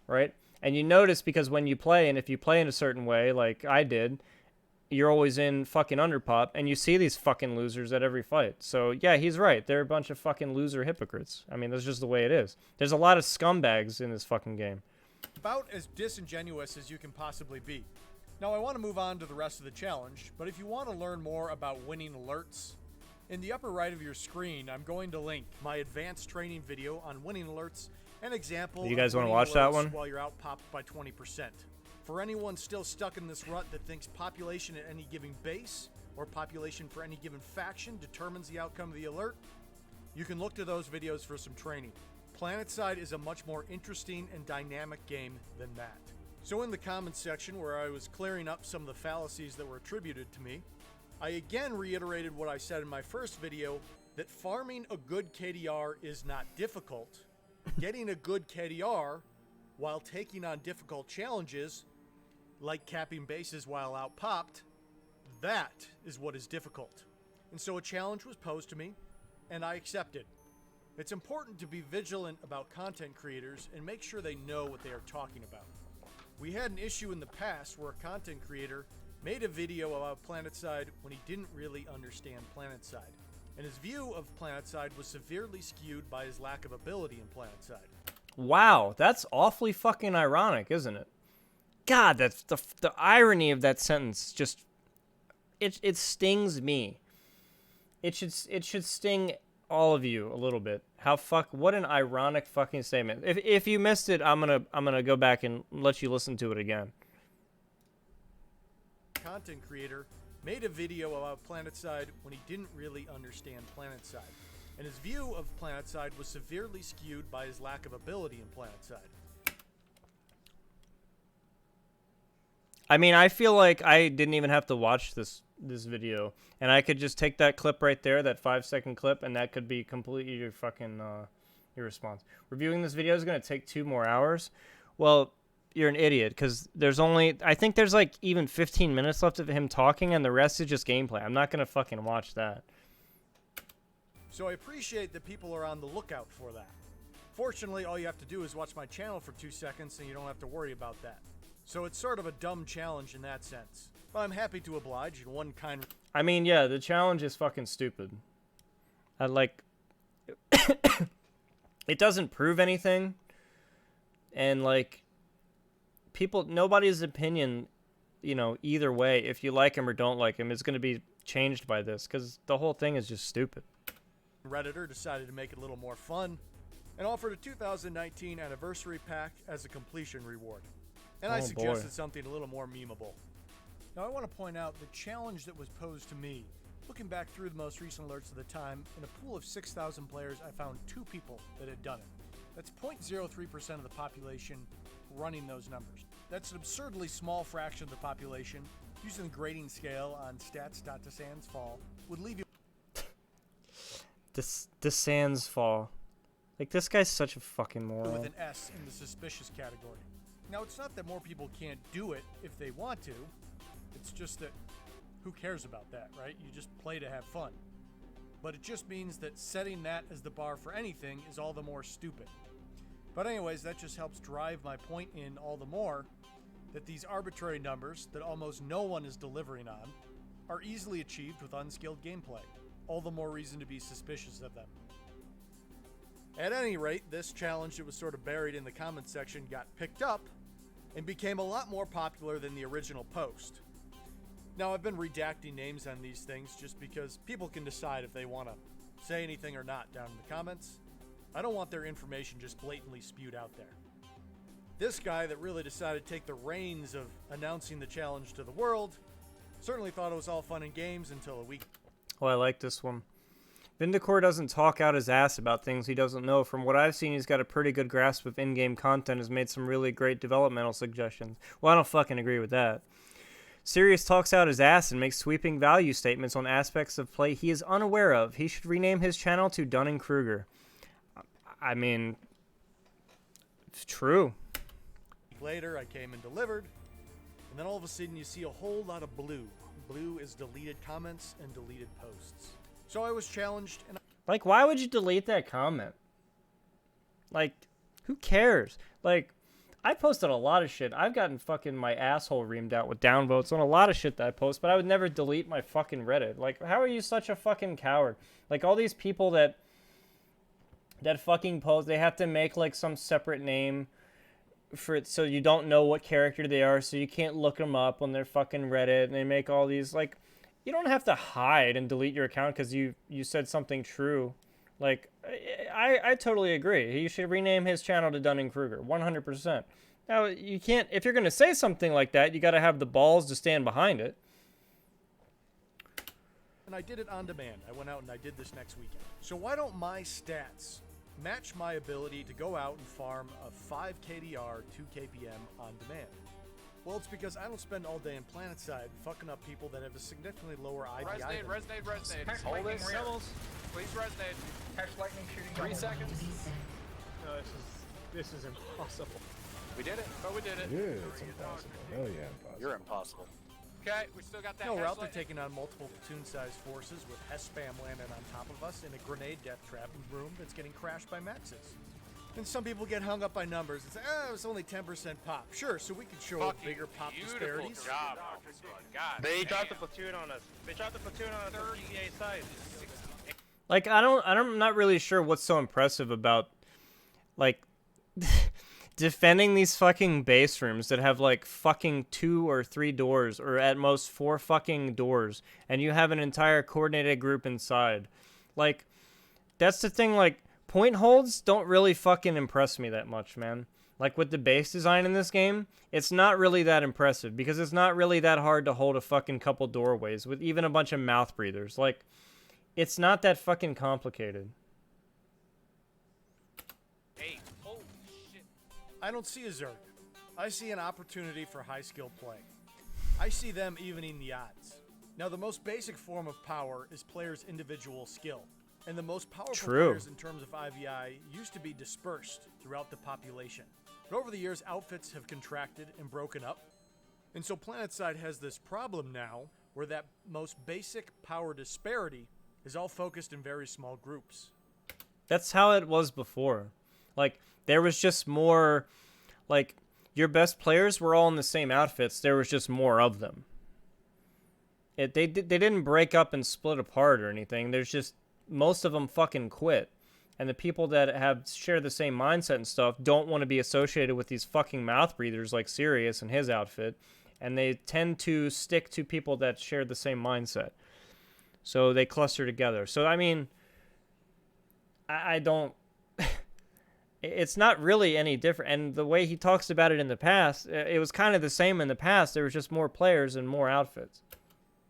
right? And you notice, because when you play, and if you play in a certain way like I did, you're always in fucking underpop, and you see these fucking losers at every fight. So yeah, he's right. They're a bunch of fucking loser hypocrites. I mean, that's just the way it is. There's a lot of scumbags in this fucking game. About as disingenuous as you can possibly be. Now I want to move on to the rest of the challenge, but if you want to learn more about winning alerts, in the upper right of your screen, I'm going to link my advanced training video on winning alerts, an example You guys want wanna to watch that one? while you're out popped by 20%. For anyone still stuck in this rut that thinks population at any given base or population for any given faction determines the outcome of the alert, you can look to those videos for some training. PlanetSide is a much more interesting and dynamic game than that. So in the comments section where I was clearing up some of the fallacies that were attributed to me, I again reiterated what I said in my first video, that farming a good KDR is not difficult. Getting a good KDR while taking on difficult challenges, like capping bases while out popped, that is what is difficult. And so a challenge was posed to me, and I accepted. It's important to be vigilant about content creators and make sure they know what they are talking about. We had an issue in the past where a content creator made a video about PlanetSide when he didn't really understand PlanetSide, and his view of PlanetSide was severely skewed by his lack of ability in PlanetSide. Wow, that's awfully fucking ironic, isn't it? God, that's the irony of that sentence. Just it stings me. It should sting all of you a little bit. What an ironic fucking statement. If you missed it, I'm gonna go back and let you listen to it again. Content creator made a video about PlanetSide when he didn't really understand PlanetSide, and his view of PlanetSide was severely skewed by his lack of ability in PlanetSide. I mean, I feel like I didn't even have to watch this video, and I could just take that clip right there, that 5-second clip, and that could be completely your fucking your response. Reviewing this video is gonna take 2 more hours. Well, you're an idiot, because I think there's like even 15 minutes left of him talking, and the rest is just gameplay. I'm not gonna fucking watch that. So I appreciate that people are on the lookout for that. Fortunately, all you have to do is watch my channel for 2 seconds and you don't have to worry about that. So it's sort of a dumb challenge in that sense. But I'm happy to oblige in one kind. I mean, yeah, the challenge is fucking stupid. It doesn't prove anything, and like, nobody's opinion, either way, if you like him or don't like him, is going to be changed by this, because the whole thing is just stupid. Redditor decided to make it a little more fun and offered a 2019 anniversary pack as a completion reward. And I suggested something a little more memeable. Now I want to point out the challenge that was posed to me. Looking back through the most recent alerts of the time, in a pool of 6,000 players, I found 2 people that had done it. That's 0.03% of the population running those numbers. That's an absurdly small fraction of the population. Using the grading scale on stats.desandsfall would leave you Desandsfall. Like, this guy's such a fucking moron. with an S in the suspicious category. Now, it's not that more people can't do it if they want to. It's just that who cares about that, right? You just play to have fun. But it just means that setting that as the bar for anything is all the more stupid. But anyways, that just helps drive my point in all the more that these arbitrary numbers that almost no one is delivering on are easily achieved with unskilled gameplay. All the more reason to be suspicious of them. At any rate, this challenge that was sort of buried in the comments section got picked up and became a lot more popular than the original post. Now, I've been redacting names on these things just because people can decide if they want to say anything or not down in the comments. I don't want their information just blatantly spewed out there. This guy that really decided to take the reins of announcing the challenge to the world certainly thought it was all fun and games until a week. Oh, I like this one. Vindicor doesn't talk out his ass about things he doesn't know. From what I've seen, he's got a pretty good grasp of in-game content, has made some really great developmental suggestions. Well, I don't fucking agree with that. Sirius talks out his ass and makes sweeping value statements on aspects of play he is unaware of. He should rename his channel to Dunning-Kruger. I mean, it's true. Later, I came and delivered, and then all of a sudden you see a whole lot of blue. Blue is deleted comments and deleted posts. So I was challenged, and Like, why would you delete that comment? Like, who cares? Like, I posted a lot of shit. I've gotten fucking my asshole reamed out with downvotes on a lot of shit that I post, but I would never delete my fucking Reddit. Like, how are you such a fucking coward? Like, all these people that fucking post, they have to make, like, some separate name for it, so you don't know what character they are, so you can't look them up on their fucking Reddit, and they make all these like, you don't have to hide and delete your account because you said something true. Like, I totally agree. He should rename his channel to Dunning-Kruger, 100%. Now, you can't, if you're going to say something like that, you got to have the balls to stand behind it. And I did it on demand. I went out and I did this next weekend. So why don't my stats match my ability to go out and farm a 5 KDR, 2 KPM on demand? Well, it's because I don't spend all day in PlanetSide fucking up people that have a significantly lower IVI. Resonate. Catch Hold lightning this. rebels. Please resonate. Catch lightning shooting. 3 seconds. No, this is impossible. We did it. But we did it. Yeah, it's impossible. Hell yeah, impossible. You're impossible. Okay, we still got that. No, we're out there Hashlight. taking on multiple platoon-sized forces with Hess spam landing on top of us in a grenade death trap room that's getting crashed by Maxes. And some people get hung up by numbers and say, it was only 10% pop. Sure, so we could show Fucking bigger pop beautiful disparities. job, God. They damn. dropped the platoon on us. They dropped the platoon on us on PPA side. Like, I'm not really sure what's so impressive about, like, defending these fucking base rooms that have, like, fucking 2 or 3 doors, or at most 4 fucking doors, and you have an entire coordinated group inside. Like, that's the thing, like, point holds don't really fucking impress me that much, man. Like, with the base design in this game, it's not really that impressive, because it's not really that hard to hold a fucking couple doorways with even a bunch of mouth breathers. Like, it's not that fucking complicated. Hey, holy shit. I don't see a Zerg. I see an opportunity for high-skill play. I see them evening the odds. Now, the most basic form of power is players' individual skill. And the most powerful True. players in terms of IVI used to be dispersed throughout the population. But over the years, outfits have contracted and broken up. And so PlanetSide has this problem now where that most basic power disparity is all focused in very small groups. That's how it was before. Like, there was just more, like, your best players were all in the same outfits. There was just more of them. They didn't break up and split apart or anything. There's just, most of them fucking quit. And the people that share the same mindset and stuff don't want to be associated with these fucking mouth breathers like Sirius and his outfit. And they tend to stick to people that share the same mindset. So they cluster together. So, I mean, I don't... It's not really any different. And the way he talks about it in the past, it was kind of the same in the past. There was just more players and more outfits.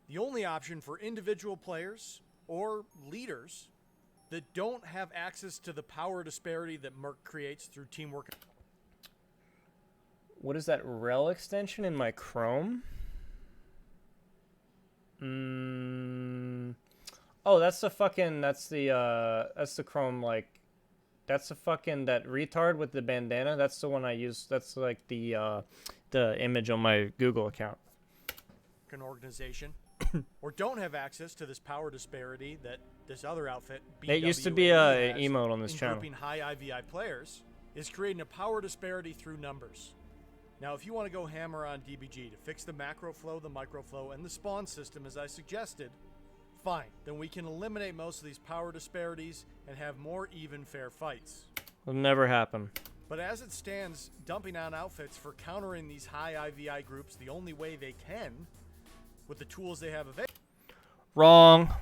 The only option for individual players or leaders that don't have access to the power disparity that Merc creates through teamwork. What is that rel extension in my Chrome? Oh, that's the Chrome, like, that's the fucking, that retard with the bandana. That's the one I use. That's like the image on my Google account. An organization or don't have access to this power disparity that this other outfit It used to be a has emote on this in channel. grouping high IVI players is creating a power disparity through numbers. Now, if you want to go hammer on DBG to fix the macro flow, the micro flow, and the spawn system as I suggested, fine. Then we can eliminate most of these power disparities and have more even, fair fights. Will never happen. But as it stands, dumping on outfits for countering these high IVI groups the only way they can, with the tools they have available. Wrong.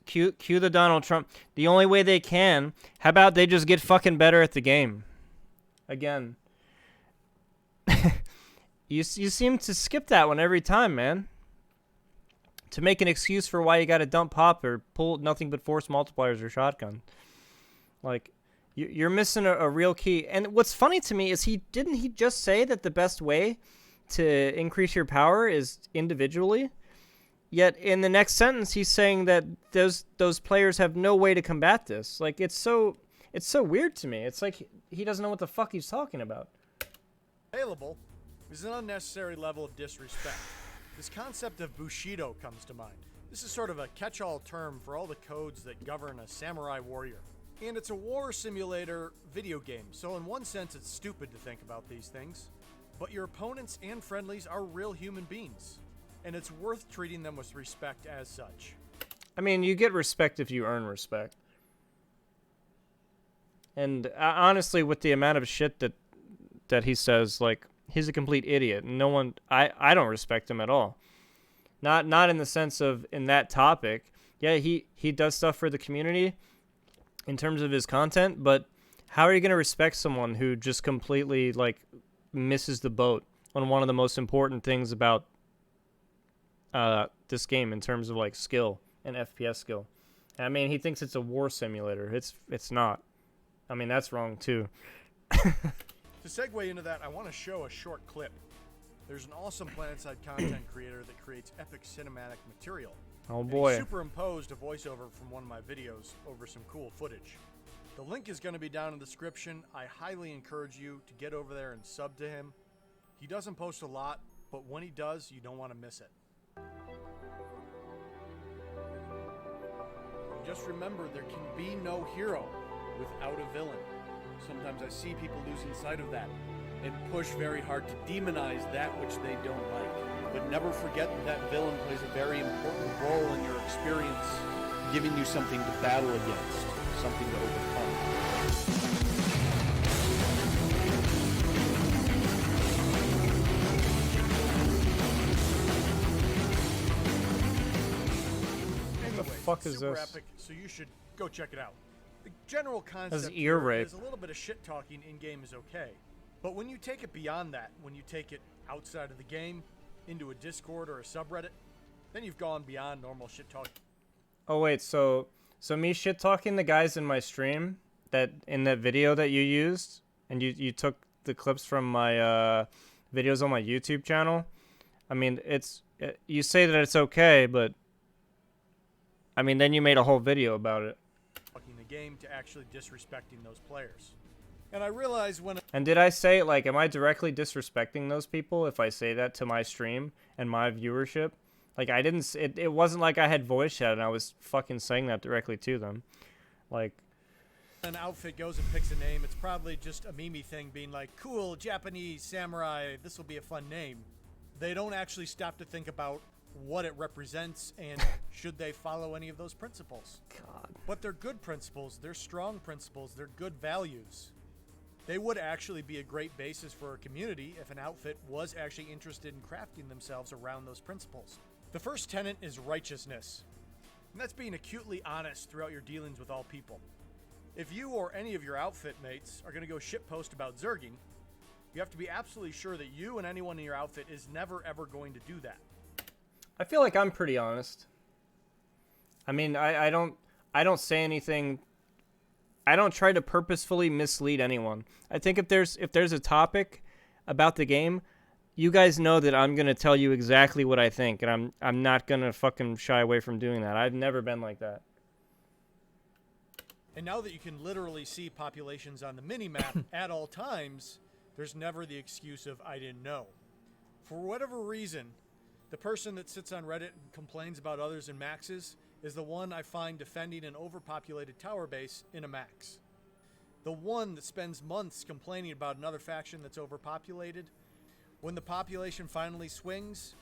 Cue the Donald Trump. The only way they can. How about they just get fucking better at the game? Again. You seem to skip that one every time, man. To make an excuse for why you got to dump pop or pull nothing but force multipliers or shotgun. Like, you're missing a real key. And what's funny to me is didn't he just say that the best way to increase your power is individually? Yet in the next sentence, he's saying that those players have no way to combat this. Like, it's so weird to me. It's like he doesn't know what the fuck he's talking about. Available is an unnecessary level of disrespect. This concept of Bushido comes to mind. This is sort of a catch-all term for all the codes that govern a samurai warrior. And it's a war simulator video game, so in one sense it's stupid to think about these things. But your opponents and friendlies are real human beings, and it's worth treating them with respect as such. I mean, you get respect if you earn respect. And honestly, with the amount of shit that that he says like he's a complete idiot. No one, I don't respect him at all. Not in the sense of in that topic. Yeah, he does stuff for the community in terms of his content, but how are you going to respect someone who just completely like misses the boat on one of the most important things about this game in terms of like skill and FPS skill? I mean, he thinks it's a war simulator. It's not. I mean, that's wrong too. To segue into that, I want to show a short clip. There's an awesome PlanetSide content creator that creates epic cinematic material. Oh And boy. he superimposed a voiceover from one of my videos over some cool footage. The link is going to be down in the description. I highly encourage you to get over there and sub to him. He doesn't post a lot, but when he does, you don't want to miss it. Just remember, there can be no hero without a villain. Sometimes I see people losing sight of that and push very hard to demonize that which they don't like. But never forget that villain plays a very important role in your experience, giving you something to battle against, something to overcome. What the fuck is super this? epic, so you should go check it out. The general concept That's ear here rape. is a little bit of shit talking in game is okay, but when you take it beyond that, when you take it outside of the game into a Discord or a subreddit, then you've gone beyond normal shit talking. Oh wait, so me shit talking the guys in my stream that in that video that you used, and you took the clips from my videos on my YouTube channel. I mean, you say that it's okay, but I mean, then you made a whole video about it. The game to actually disrespecting those players. And I realize when And did I say, like, am I directly disrespecting those people if I say that to my stream and my viewership? Like, I didn't, it wasn't like I had voice chat and I was fucking saying that directly to them. Like, an outfit goes and picks a name, it's probably just a meme thing being like, cool, Japanese, samurai, this will be a fun name. They don't actually stop to think about what it represents and should they follow any of those principles. God. But they're good principles, they're strong principles, they're good values. They would actually be a great basis for a community if an outfit was actually interested in crafting themselves around those principles. The first tenet is righteousness, and that's being acutely honest throughout your dealings with all people. If you or any of your outfit mates are going to go shitpost about zerging, you have to be absolutely sure that you and anyone in your outfit is never ever going to do that. I feel like I'm pretty honest. I mean, I don't say anything. I don't try to purposefully mislead anyone. I think if there's a topic about the game, you guys know that I'm gonna tell you exactly what I think, and I'm not gonna fucking shy away from doing that. I've never been like that. And now that you can literally see populations on the mini-map at all times, there's never the excuse of I didn't know. For whatever reason, the person that sits on Reddit and complains about others in maxes is the one I find defending an overpopulated tower base in a max. The one that spends months complaining about another faction that's overpopulated, when the population finally swings,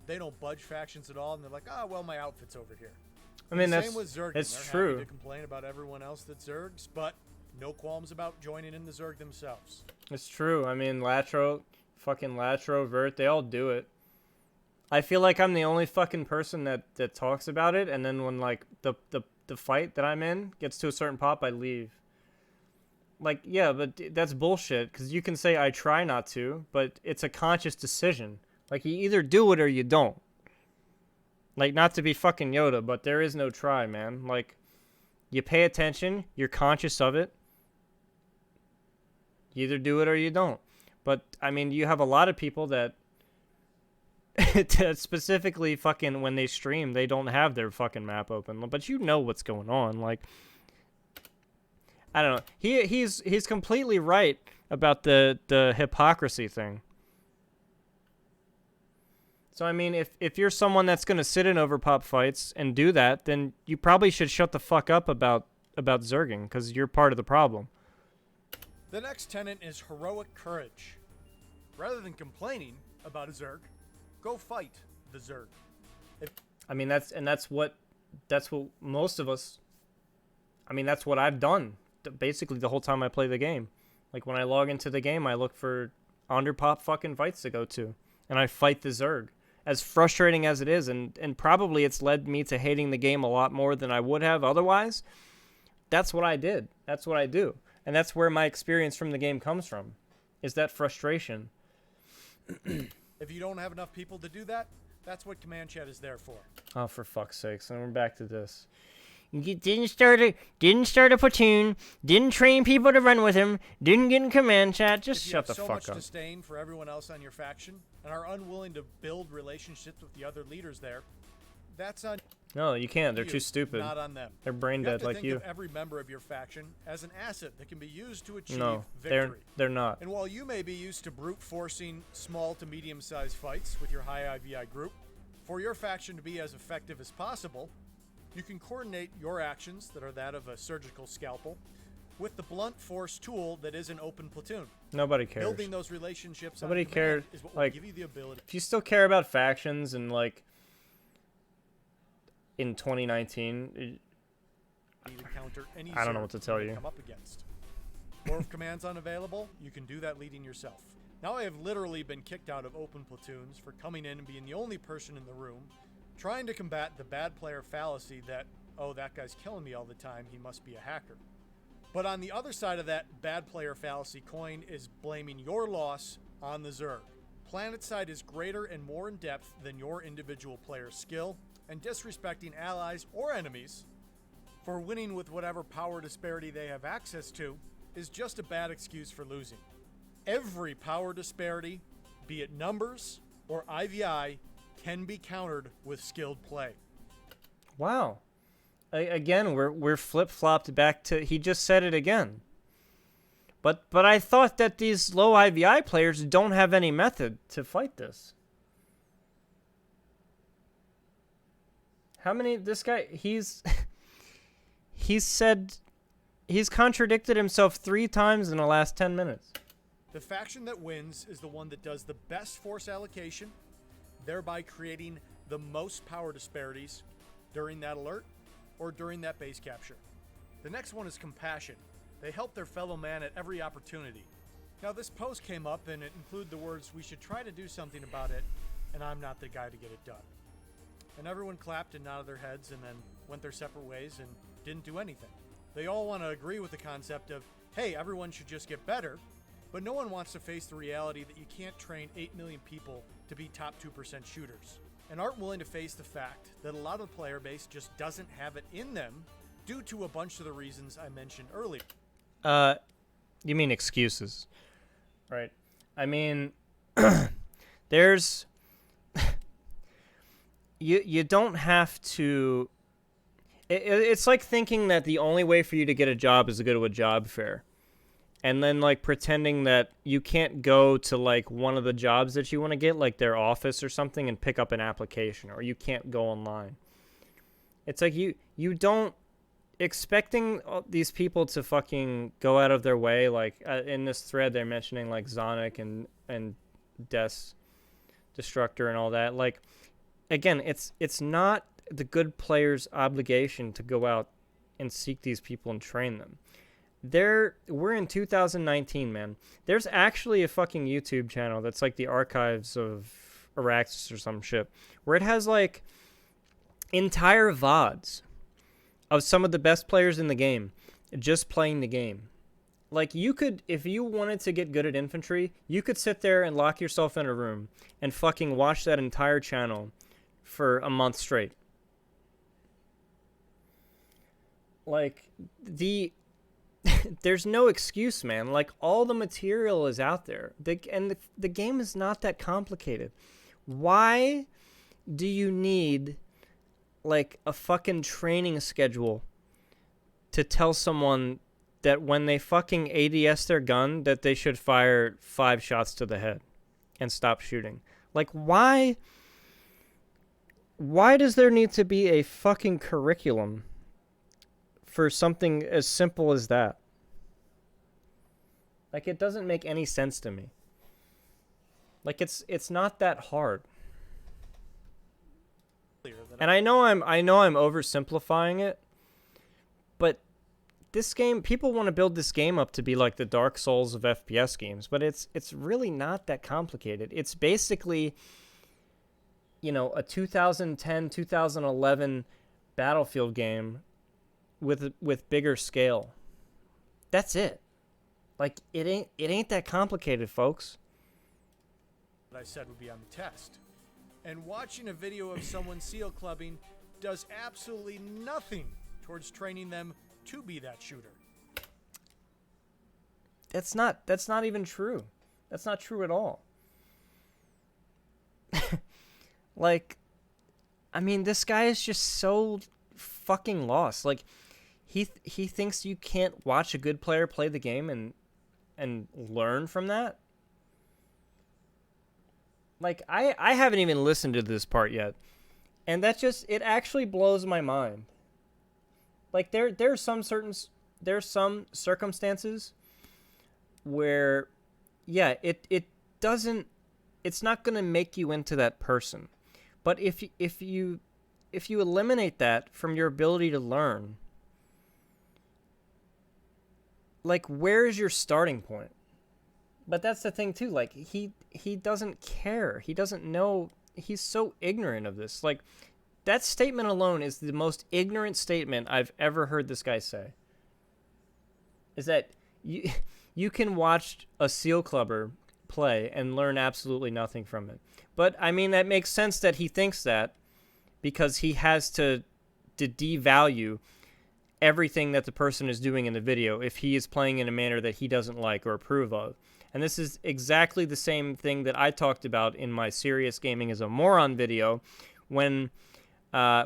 they don't budge factions at all, and they're like, oh, well, my outfit's over here. I mean, Same that's with Zerg. it's They're true. happy to complain about everyone else that Zergs, but no qualms about joining in the Zerg themselves. It's true. I mean, fucking Latro, Vert, they all do it. I feel like I'm the only fucking person that talks about it, and then when like the fight that I'm in gets to a certain pop, I leave. Like, yeah, but that's bullshit, because you can say I try not to, but it's a conscious decision. Like, you either do it or you don't. Like, not to be fucking Yoda, but there is no try, man. Like, you pay attention, you're conscious of it. You either do it or you don't. But, I mean, you have a lot of people that specifically fucking when they stream, they don't have their fucking map open. But you know what's going on. Like, I don't know. He's completely right about the hypocrisy thing. So I mean, if you're someone that's gonna sit in overpop fights and do that, then you probably should shut the fuck up about zerging, because you're part of the problem. The next tenet is heroic courage. Rather than complaining about a Zerg, go fight the Zerg. I mean, that's what most of us. I mean, that's what I've done basically the whole time I play the game. Like when I log into the game, I look for underpop fucking fights to go to, and I fight the Zerg. As frustrating as it is, and probably it's led me to hating the game a lot more than I would have otherwise. That's what I did. That's what I do. And that's where my experience from the game comes from, is that frustration. If you don't have enough people to do that, that's what Command Chat is there for. Oh, for fuck's sakes. And we're back to this. Didn't start a platoon, didn't train people to run with him, didn't get in command chat. Just If you shut have the so fuck much up. disdain for everyone else on your faction and are unwilling to build relationships with the other leaders there, that's on No, you can't. They're you, too stupid. not on them. They're brain You have dead to like think you. of every member of your faction as an asset that can be used to achieve No, victory. they're not. And while you may be used to brute forcing small to medium-sized fights with your high IVI group, for your faction to be as effective as possible, you can coordinate your actions that are that of a surgical scalpel with the blunt force tool that is an open platoon. Nobody cares. Building those relationships on Nobody command cares. is what Like, will give you the ability If you still care about factions and like in 2019, to counter any I don't know Zerg what to tell may you. come up against. Or if command's unavailable, you can do that leading yourself. Now I have literally been kicked out of open platoons for coming in and being the only person in the room, trying to combat the bad player fallacy that, oh, that guy's killing me all the time, he must be a hacker. But on the other side of that bad player fallacy coin is blaming your loss on the Zerg. PlanetSide is greater and more in depth than your individual player's skill, and disrespecting allies or enemies for winning with whatever power disparity they have access to is just a bad excuse for losing. Every power disparity, be it numbers or IVI, can be countered with skilled play. wow. Again, we're flip-flopped back to, he just said it again. But I thought that these low IVI players don't have any method to fight this. How many, this guy, he's said, he's contradicted himself 3 times in the last 10 minutes. The faction that wins is the one that does the best force allocation, thereby creating the most power disparities during that alert or during that base capture. The next one is compassion. They help their fellow man at every opportunity. Now this post came up and it included the words, "We should try to do something about it, and I'm not the guy to get it done." And everyone clapped and nodded their heads and then went their separate ways and didn't do anything. They all want to agree with the concept of, hey, everyone should just get better, but no one wants to face the reality that you can't train 8 million people to be top 2% shooters, and aren't willing to face the fact that a lot of the player base just doesn't have it in them due to a bunch of the reasons I mentioned earlier. You mean excuses, right? I mean, there's, you don't have to, it's like thinking that the only way for you to get a job is to go to a job fair. And then, like, pretending that you can't go to, like, one of the jobs that you want to get, like their office or something, and pick up an application, or you can't go online. It's like you don't, expecting these people to fucking go out of their way, like, in this thread they're mentioning, like, Zonic and Destructor and all that. Like, again, it's not the good player's obligation to go out and seek these people and train them. We're in 2019, man. There's actually a fucking YouTube channel that's like the archives of Araxis or some shit, where it has like entire VODs of some of the best players in the game just playing the game. Like, you could, if you wanted to get good at infantry, you could sit there and lock yourself in a room and fucking watch that entire channel for a month straight. Like, there's no excuse, man. Like, all the material is out there. The game is not that complicated. Why do you need, like, a fucking training schedule to tell someone that when they fucking ADS their gun, that they should fire 5 shots to the head and stop shooting? Like, why does there need to be a fucking curriculum for something as simple as that? Like, it doesn't make any sense to me. Like, it's not that hard. And I know I'm oversimplifying it, but this game, people want to build this game up to be like the Dark Souls of FPS games, but it's really not that complicated. It's basically, you know, a 2010, 2011 Battlefield game with bigger scale. That's it. Like, it ain't that complicated, folks. What I said would be on the test. And watching a video of someone seal clubbing does absolutely nothing towards training them to be that shooter. That's not even true. That's not true at all. Like, I mean, this guy is just so fucking lost. Like, he thinks you can't watch a good player play the game and learn from that. Like, I haven't even listened to this part yet, and that just, it actually blows my mind. Like, there's some circumstances where, yeah, it's not gonna make you into that person. But if you eliminate that from your ability to learn, like, where's your starting point? But that's the thing too, like, he doesn't care. He doesn't know. He's so ignorant of this. Like, that statement alone is the most ignorant statement I've ever heard this guy say. Is that you can watch a seal clubber play and learn absolutely nothing from it. But I mean, that makes sense that he thinks that, because he has to devalue everything that the person is doing in the video if he is playing in a manner that he doesn't like or approve of. And this is exactly the same thing that I talked about in my Serious Gaming as a Moron video when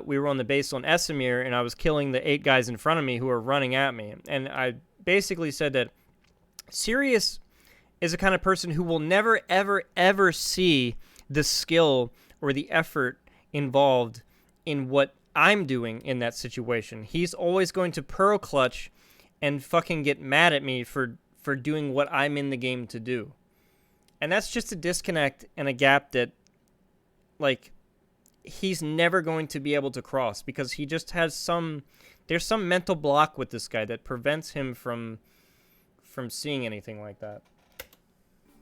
we were on the base on Esamir and I was killing the 8 guys in front of me who were running at me. And I basically said that Sirius is a kind of person who will never, ever, ever see the skill or the effort involved in what I'm doing in that situation. He's always going to pearl clutch and fucking get mad at me for doing what I'm in the game to do. And that's just a disconnect and a gap that, like, he's never going to be able to cross, because he just has there's some mental block with this guy that prevents him from seeing anything like that.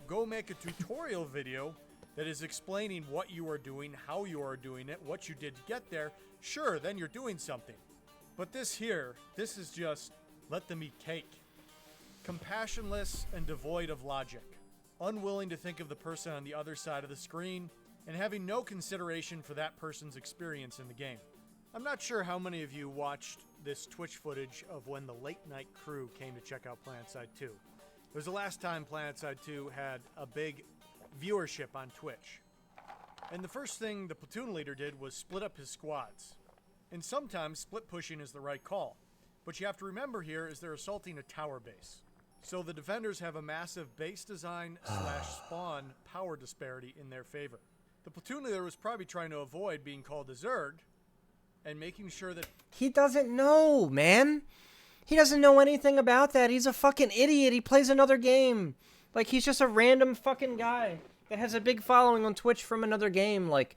Go make a tutorial video that is explaining what you are doing, how you are doing it, what you did to get there. Sure, then you're doing something. But this is just let them eat cake. Compassionless and devoid of logic. Unwilling to think of the person on the other side of the screen, and having no consideration for that person's experience in the game. I'm not sure how many of you watched this Twitch footage of when the late night crew came to check out PlanetSide 2. It was the last time PlanetSide 2 had a big viewership on Twitch. And the first thing the platoon leader did was split up his squads. And sometimes split pushing is the right call. What you have to remember here is they're assaulting a tower base. So the defenders have a massive base design / spawn power disparity in their favor. The platoon leader was probably trying to avoid being called a Zerg and making sure that He doesn't know, man. He doesn't know anything about that. He's a fucking idiot. He plays another game. Like, he's just a random fucking guy that has a big following on Twitch from another game. Like,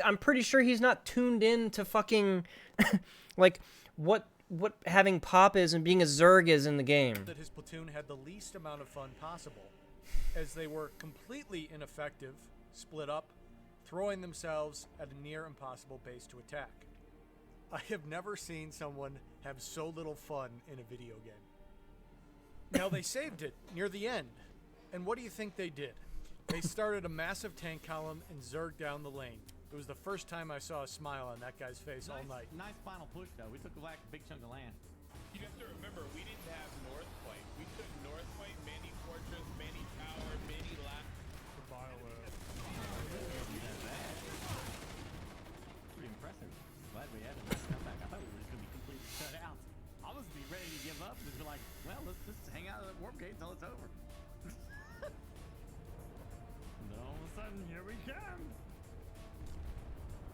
I'm pretty sure he's not tuned in to fucking like what having pop is and being a Zerg is in the game. that his platoon had the least amount of fun possible, as they were completely ineffective, split up, throwing themselves at a near impossible base to attack. I have never seen someone have so little fun in a video game. Now, they saved it near the end, and what do you think they did? They started a massive tank column and zerged down the lane. It was the first time I saw a smile on that guy's face all night. Nice final push, though. We took back a big chunk of land. You have to remember, we didn't have North Point. We took North Point, Manny Fortress, Manny Tower, Manny Lap. Pretty impressive. Glad we had a nice comeback. I thought we were just going to be completely shut out. I was be ready to give up and just be like, well, let's just hang out at the warp gate until it's over. And then all of a sudden, here we come.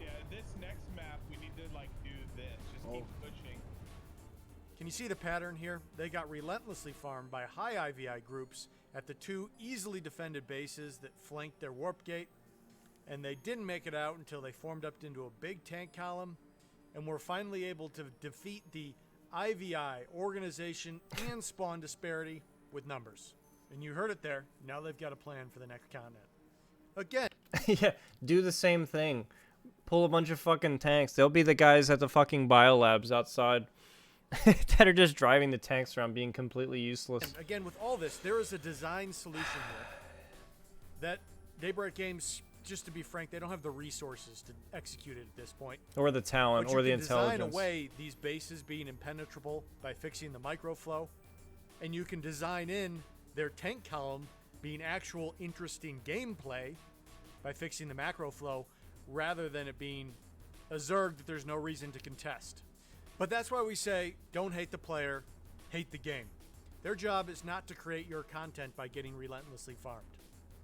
Yeah, this next map, we need to, like, do this. Just keep pushing. Can you see the pattern here? They got relentlessly farmed by high IVI groups at the 2 easily defended bases that flanked their warp gate, and they didn't make it out until they formed up into a big tank column and were finally able to defeat the IVI, organization, and spawn disparity with numbers. And you heard it there. Now they've got a plan for the next continent. Again, Yeah, do the same thing. Pull a bunch of fucking tanks. They'll be the guys at the fucking biolabs outside that are just driving the tanks around being completely useless. again, with all this, there is a design solution here that Daybreak Games, just to be frank, they don't have the resources to execute it at this point. Or the talent, But or you the can design intelligence. away these bases being impenetrable by fixing the microflow, and you can design in their tank column being actual interesting gameplay by fixing the macro flow rather than it being a Zerg that there's no reason to contest. But that's why we say don't hate the player, hate the game. Their job is not to create your content by getting relentlessly farmed.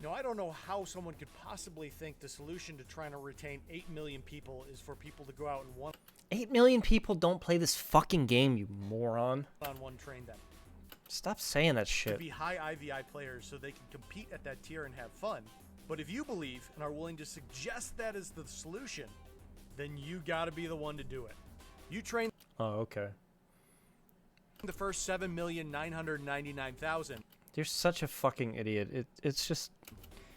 Now, I don't know how someone could possibly think the solution to trying to retain 8 million people is for people to go out and 8 million people don't play this fucking game, you moron. one-on-one train them. Stop saying that To shit. be high IVI players so they can compete at that tier and have fun. But if you believe and are willing to suggest that is the solution, then you gotta be the one to do it. You train Oh, okay. the first 7,999,000, You're such a fucking idiot. It's just...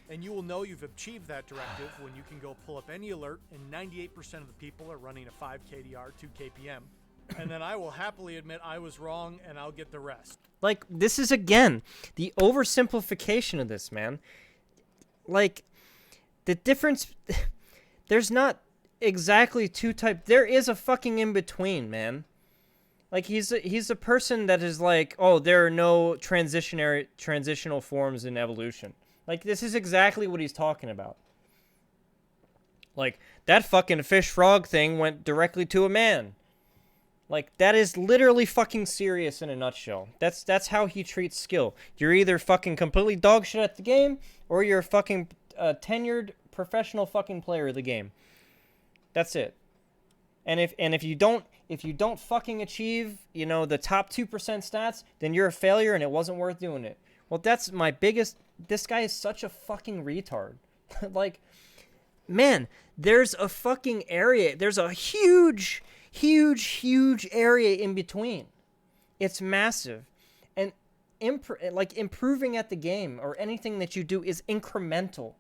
and you will know you've achieved that directive when you can go pull up any alert and 98% of the people are running a 5 KDR, 2 KPM. And then I will happily admit I was wrong and I'll get the rest. Like, this is, again, the oversimplification of this, man. Like, the difference... There's not exactly two types... There is a fucking in-between, man. Like, he's a person that is like, oh, there are no transitional forms in evolution. Like, this is exactly what he's talking about. Like, that fucking fish-frog thing went directly to a man. Like, that is literally fucking serious in a nutshell. That's how he treats skill. You're either fucking completely dog shit at the game, or you're a fucking tenured professional fucking player of the game. That's it. And if you don't fucking achieve, you know, the top 2% stats, then you're a failure and it wasn't worth doing it. Well, that's my biggest... This guy is such a fucking retard. Like, man, there's a fucking area. There's a huge area in between. It's massive. And improving at the game or anything that you do is incremental.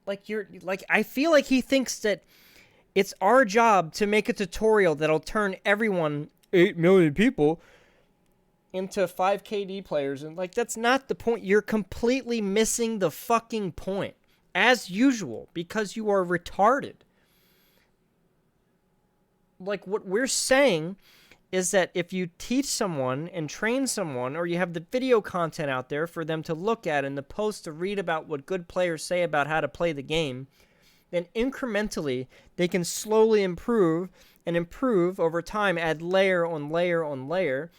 I feel like he thinks that it's our job to make a tutorial that'll turn everyone, 8 million people, into 5 KD players. And, like, that's not the point. You're completely missing the fucking point. As usual, because you are retarded. Like, what we're saying is that if you teach someone and train someone, or you have the video content out there for them to look at and the posts to read about what good players say about how to play the game, then incrementally they can slowly improve over time, add layer on layer on layer,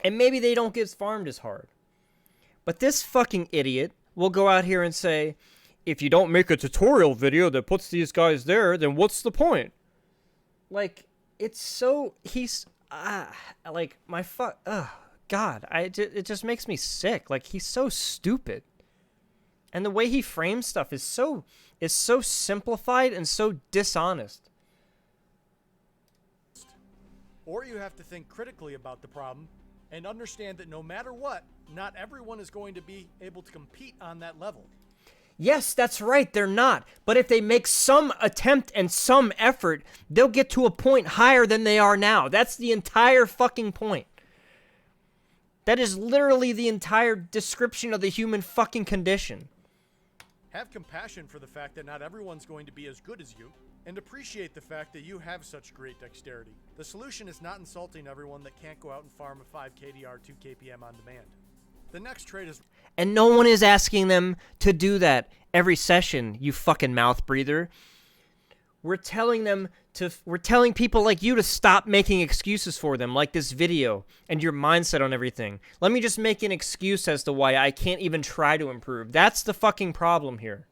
and maybe they don't get farmed as hard. But this fucking idiot will go out here and say, if you don't make a tutorial video that puts these guys there, then what's the point? Like, it's so... God, it just makes me sick. Like, he's so stupid. And the way he frames stuff is so simplified and so dishonest. Or you have to think critically about the problem and understand that no matter what, not everyone is going to be able to compete on that level. Yes, that's right, they're not. But if they make some attempt and some effort, they'll get to a point higher than they are now. That's the entire fucking point. That is literally the entire description of the human fucking condition. Have compassion for the fact that not everyone's going to be as good as you, and appreciate the fact that you have such great dexterity. The solution is not insulting everyone that can't go out and farm a 5 KDR 2 KPM on demand. The next trait is... And no one is asking them to do that every session, you fucking mouth breather. We're telling people like you to stop making excuses for them, like this video, and your mindset on everything. Let me just make an excuse as to why I can't even try to improve. That's the fucking problem here.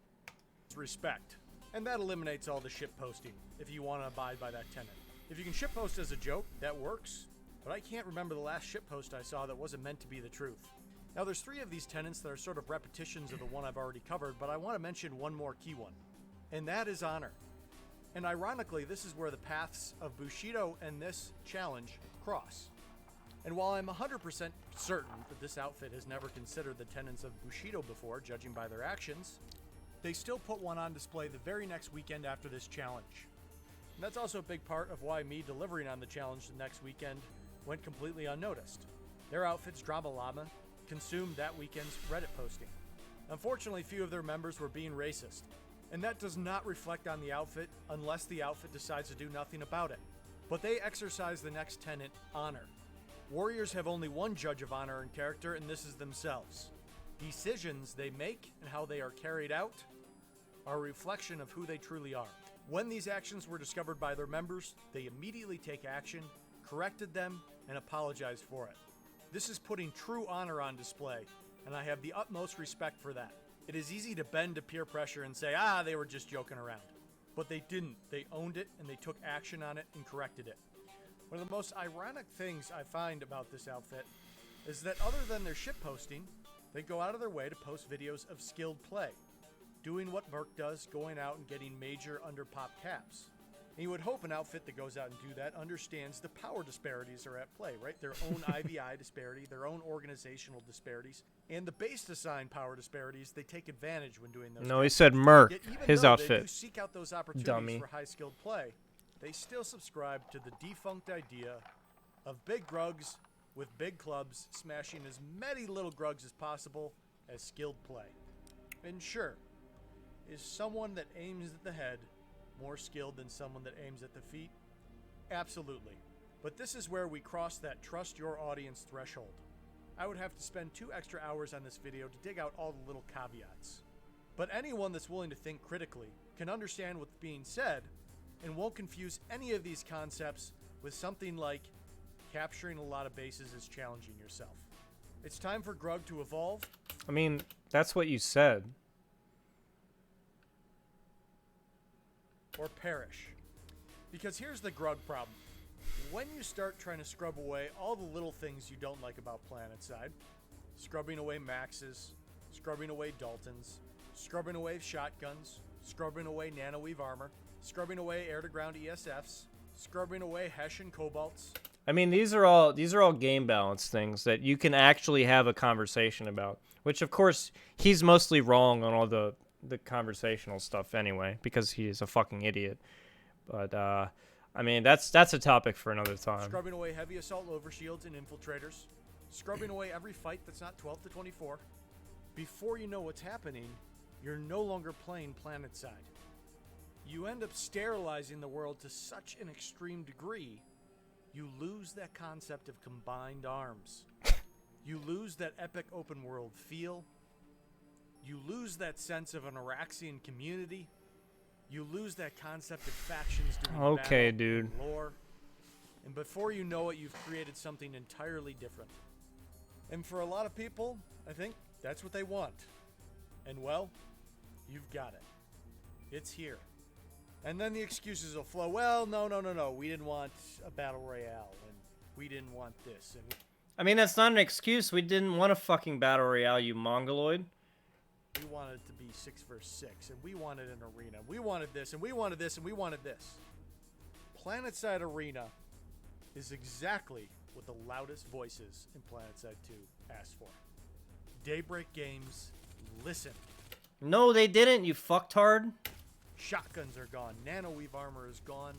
Respect. And that eliminates all the shit posting, if you want to abide by that tenet. If you can shit post as a joke, that works. But I can't remember the last shit post I saw that wasn't meant to be the truth. Now, there's 3 of these tenets that are sort of repetitions of the one I've already covered, but I want to mention one more key one. And that is honor. And ironically, this is where the paths of Bushido and this challenge cross. And while I'm 100% certain that this outfit has never considered the tenets of Bushido before, judging by their actions, they still put one on display the very next weekend after this challenge. And that's also a big part of why me delivering on the challenge the next weekend went completely unnoticed. Their outfits, Drama Llama, consumed that weekend's Reddit posting. Unfortunately, few of their members were being racist, and that does not reflect on the outfit unless the outfit decides to do nothing about it. But they exercise the next tenet, honor. Warriors have only one judge of honor and character, and this is themselves. Decisions they make and how they are carried out are a reflection of who they truly are. When these actions were discovered by their members, they immediately take action, corrected them, and apologized for it. This is putting true honor on display, and I have the utmost respect for that. It is easy to bend to peer pressure and say, they were just joking around. But they didn't. They owned it, and they took action on it and corrected it. One of the most ironic things I find about this outfit is that other than their shitposting, they go out of their way to post videos of skilled play, doing what Merc does, going out and getting major under-pop caps. And you would hope an outfit that goes out and do that understands the power disparities are at play, right? Their own IVI disparity, their own organizational disparities, and the base assigned power disparities, they take advantage when doing those. No, he said Merc, Yet even his though outfit. They do seek out those opportunities Dummy. for high-skilled play, they still subscribe to the defunct idea of big grugs with big clubs smashing as many little grugs as possible as skilled play. And sure, is someone that aims at the head more skilled than someone that aims at the feet? Absolutely. But this is where we cross that trust your audience threshold. I would have to spend 2 extra hours on this video to dig out all the little caveats. But anyone that's willing to think critically can understand what's being said and won't confuse any of these concepts with something like capturing a lot of bases is challenging yourself. It's time for Grug to evolve. I mean, that's what you said. Or perish. Because here's the Grug problem. When you start trying to scrub away all the little things you don't like about PlanetSide, scrubbing away Maxes, scrubbing away Daltons, scrubbing away shotguns, scrubbing away nanoweave armor, scrubbing away air-to-ground ESFs, scrubbing away Hesh and Cobalts. I mean, these are all game balance things that you can actually have a conversation about. Which, of course, he's mostly wrong on all the conversational stuff anyway, because he is a fucking idiot. But I mean, that's a topic for another time. Scrubbing away heavy assault overshields and infiltrators. Scrubbing away every fight that's not 12 to 24. Before you know what's happening, you're no longer playing PlanetSide. You end up sterilizing the world to such an extreme degree, you lose that concept of combined arms. You lose that epic open world feel. You lose that sense of an Araxian community. You lose that concept of factions doing Okay, battle dude. and lore. And before you know it, you've created something entirely different. And for a lot of people, I think that's what they want. And well, you've got it. It's here. And then the excuses will flow. Well, no. We didn't want a battle royale, and we didn't want this. And I mean, that's not an excuse. We didn't want a fucking battle royale, you mongoloid. we wanted it to be 6 vs 6, and we wanted an arena. We wanted this, and we wanted this, and we wanted this. PlanetSide Arena is exactly what the loudest voices in PlanetSide 2 asked for. Daybreak Games, listen. No, they didn't, you fucktard. Shotguns are gone. Nanoweave armor is gone.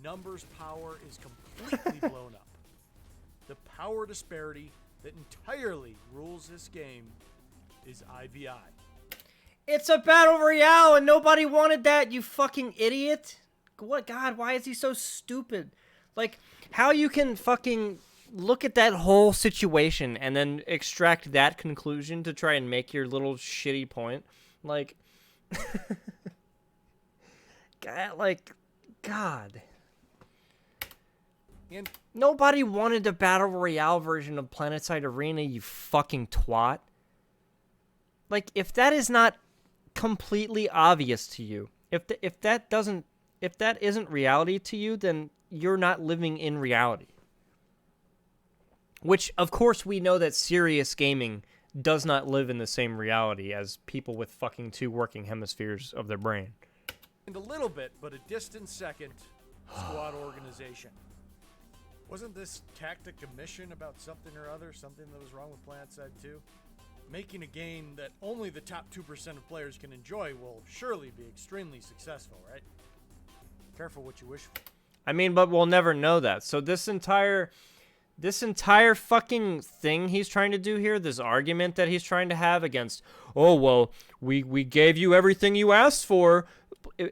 Numbers power is completely blown up. The power disparity that entirely rules this game is IVI. It's a battle royale and nobody wanted that, you fucking idiot. What? God, why is he so stupid? Like, how you can fucking look at that whole situation and then extract that conclusion to try and make your little shitty point? Like, God. And Nobody wanted the battle royale version of PlanetSide Arena, you fucking twat. Like, if that is not completely obvious to you, if that isn't reality to you, then you're not living in reality. Which, of course, we know that serious gaming does not live in the same reality as people with fucking 2 working hemispheres of their brain. And a little bit, but a distant second, squad organization. Wasn't this tactic a mission about something or other? Something that was wrong with PlanetSide 2? Making a game that only the top 2% of players can enjoy will surely be extremely successful, right? Careful what you wish for. I mean, but we'll never know that. So this entire fucking thing he's trying to do here, this argument that he's trying to have against, oh, well, we gave you everything you asked for,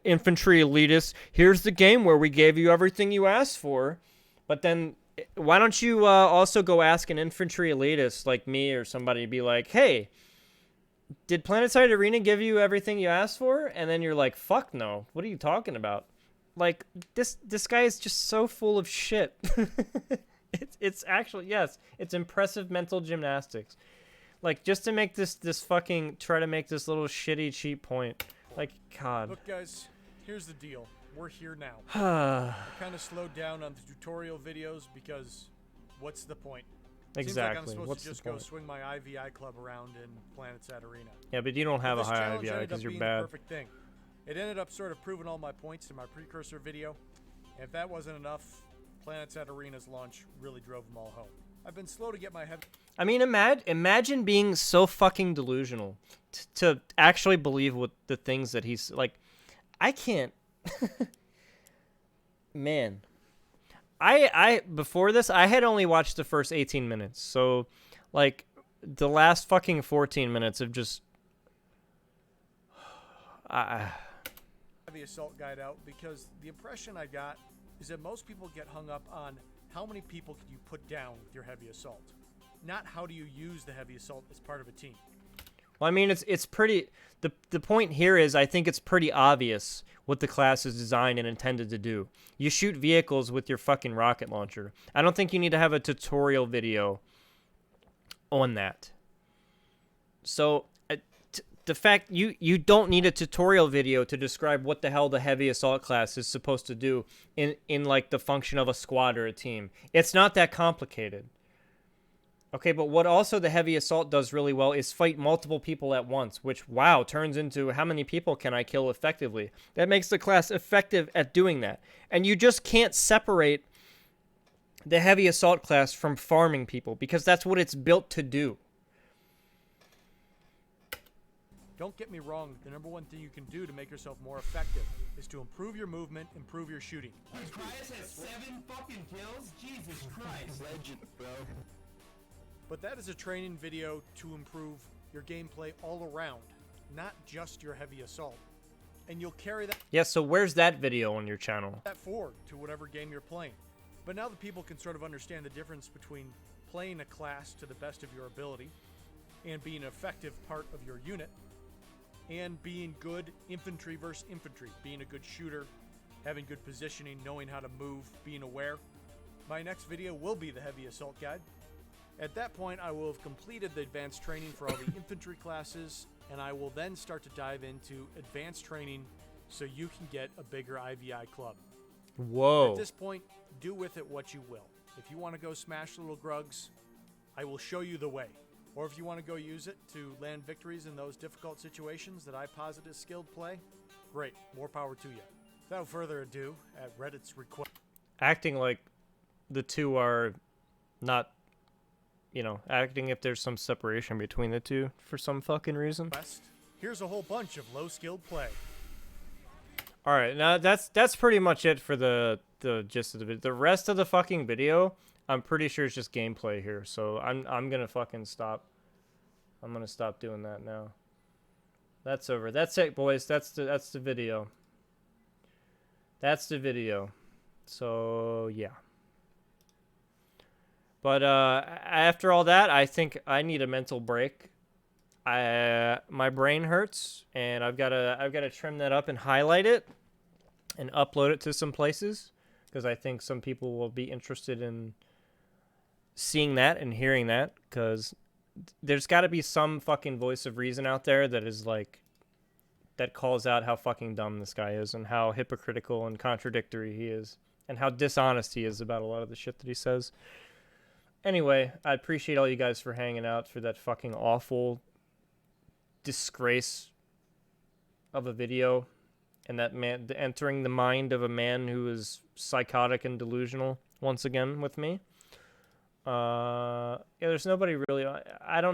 infantry elitists. Here's the game where we gave you everything you asked for. But then why don't you also go ask an infantry elitist like me or somebody, be like, hey, did PlanetSide Arena give you everything you asked for? And then you're like, fuck no. What are you talking about? Like, this guy is just so full of shit. It's actually, yes, it's impressive mental gymnastics. Like, just to make this fucking, try to make this little shitty cheap point. Like, God. Look, guys, here's the deal. We're here now. I kind of slowed down on the tutorial videos because what's the point? Exactly. Seems like I'm supposed What's to just the go point? swing my IVI club around in PlanetSide Arena. Yeah, but you don't have a This high challenge IVI ended because up you're being the bad. perfect thing. It ended up sort of proving all my points in my precursor video. And if that wasn't enough, PlanetSide Arena's launch really drove them all home. I've been slow to get my head. I mean, imagine being so fucking delusional to actually believe what the things that he's like. I can't. Man, I before this I had only watched the first 18 minutes, so like the last fucking 14 minutes of just. The assault guide out because the impression I got is that most people get hung up on how many people can you put down with your heavy assault, not how do you use the heavy assault as part of a team. Well, I mean, it's pretty. The point here is I think it's pretty obvious what the class is designed and intended to do. You shoot vehicles with your fucking rocket launcher. I don't think you need to have a tutorial video on that. So the fact you don't need a tutorial video to describe what the hell the heavy assault class is supposed to do in like the function of a squad or a team. It's not that complicated. Okay, but what also the heavy assault does really well is fight multiple people at once, which, wow, turns into how many people can I kill effectively. That makes the class effective at doing that. And you just can't separate the heavy assault class from farming people because that's what it's built to do. Don't get me wrong, the number one thing you can do to make yourself more effective is to improve your movement, improve your shooting. Christ has 7 fucking kills? Jesus Christ. Legend, bro. But that is a training video to improve your gameplay all around, not just your heavy assault. And you'll carry Yeah, so where's that video on your channel? that forward to whatever game you're playing. But now that people can sort of understand the difference between playing a class to the best of your ability and being an effective part of your unit, and being good infantry versus infantry, being a good shooter, having good positioning, knowing how to move, being aware, my next video will be the heavy assault guide. At that point, I will have completed the advanced training for all the infantry classes, and I will then start to dive into advanced training so you can get a bigger IVI club. Whoa. At this point, do with it what you will. If you want to go smash little grugs, I will show you the way. Or if you want to go use it to land victories in those difficult situations that I posit as skilled play, great, more power to you. Without further ado, at Reddit's request, Acting like the two are not, you know, acting if there's some separation between the two for some fucking reason. here's a whole bunch of low-skilled play. All right, now that's pretty much it for the gist of the video. The rest of the fucking video, I'm pretty sure it's just gameplay here. So I'm gonna fucking stop. I'm gonna stop doing that now. That's over. That's it, boys. That's the video. That's the video. So yeah. But after all that, I think I need a mental break. My brain hurts, and I've gotta trim that up and highlight it, and upload it to some places, because I think some people will be interested in seeing that and hearing that, because there's got to be some fucking voice of reason out there that is like, that calls out how fucking dumb this guy is, and how hypocritical and contradictory he is, and how dishonest he is about a lot of the shit that he says. Anyway, I appreciate all you guys for hanging out for that fucking awful disgrace of a video. and that man entering the mind of a man who is psychotic and delusional once again with me. Yeah, there's nobody really. I don't know